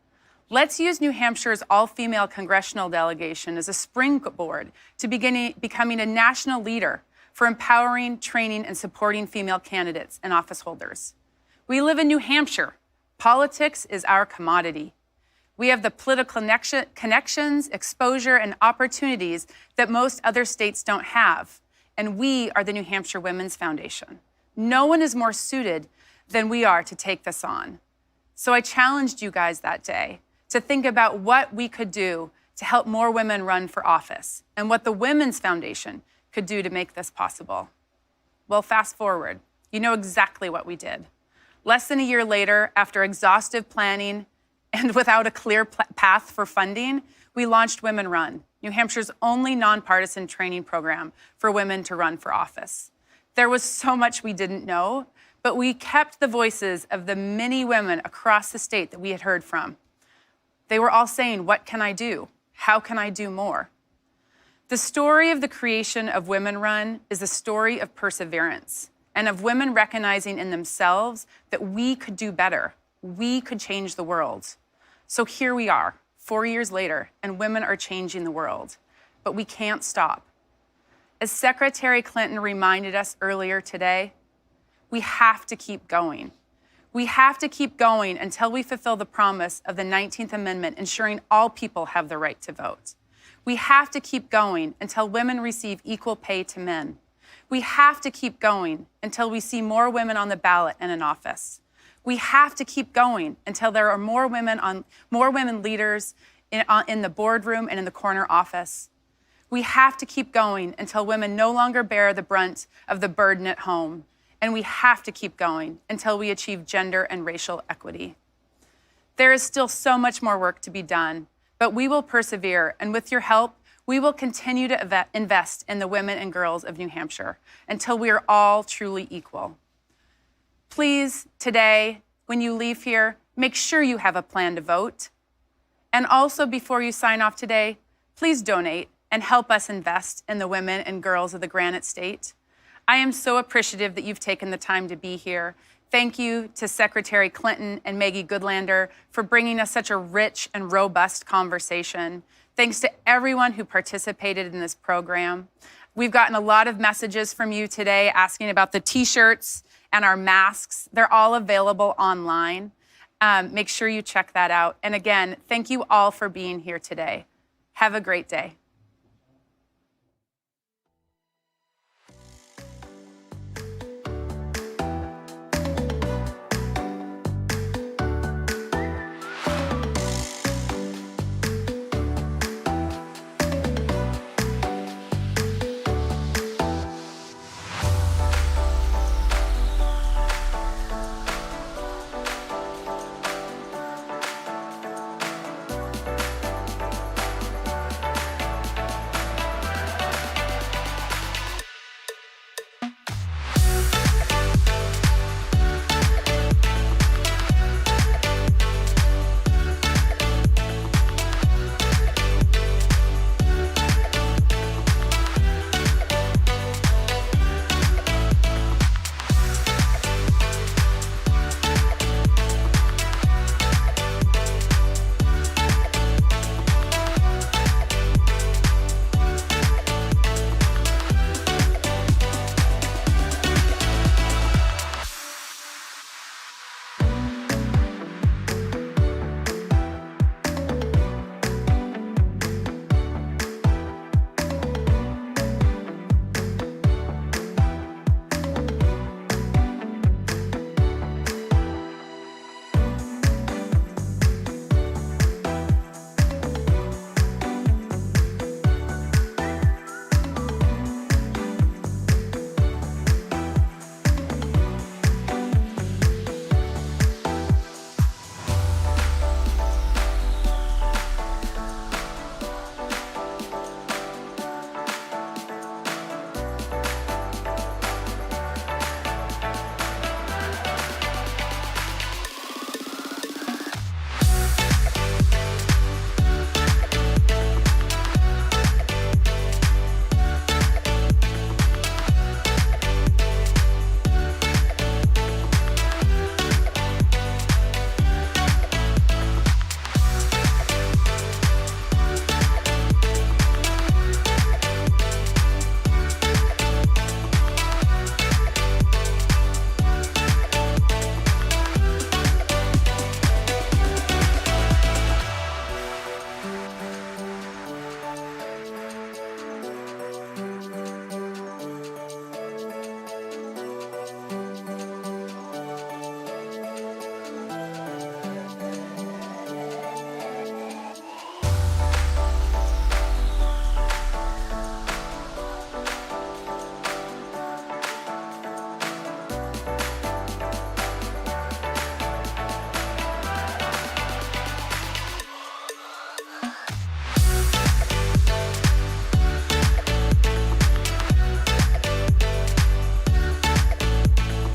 [SPEAKER 19] let's use New Hampshire's all-female congressional delegation as a springboard to becoming a national leader for empowering, training, and supporting female candidates and office holders. We live in New Hampshire. Politics is our commodity. We have the political connections, exposure, and opportunities that most other states don't have. And we are the New Hampshire Women's Foundation. No one is more suited than we are to take this on. So I challenged you guys that day to think about what we could do to help more women run for office and what the Women's Foundation could do to make this possible. Well, fast forward, you know exactly what we did. Less than a year later, after exhaustive planning and without a clear path for funding, we launched Women Run, New Hampshire's only nonpartisan training program for women to run for office. There was so much we didn't know, but we kept the voices of the many women across the state that we had heard from. They were all saying, what can I do? How can I do more? The story of the creation of Women Run is a story of perseverance and of women recognizing in themselves that we could do better. We could change the world. So here we are, 4 years later, and women are changing the world. But we can't stop. As Secretary Clinton reminded us earlier today, we have to keep going. We have to keep going until we fulfill the promise of the 19th Amendment, ensuring all people have the right to vote. We have to keep going until women receive equal pay to men. We have to keep going until we see more women on the ballot and in office. We have to keep going until there are more women leaders in the boardroom and in the corner office. We have to keep going until women no longer bear the brunt of the burden at home. And we have to keep going until we achieve gender and racial equity. There is still so much more work to be done, but we will persevere, and with your help, we will continue to invest in the women and girls of New Hampshire until we are all truly equal. Please, today, when you leave here, make sure you have a plan to vote. And also, before you sign off today, please donate and help us invest in the women and girls of the Granite State. I am so appreciative that you've taken the time to be here. Thank you to Secretary Clinton and Maggie Goodlander for bringing us such a rich and robust conversation. Thanks to everyone who participated in this program. We've gotten a lot of messages from you today asking about the t-shirts and our masks. They're all available online. Make sure you check that out. And again, thank you all for being here today. Have a great day.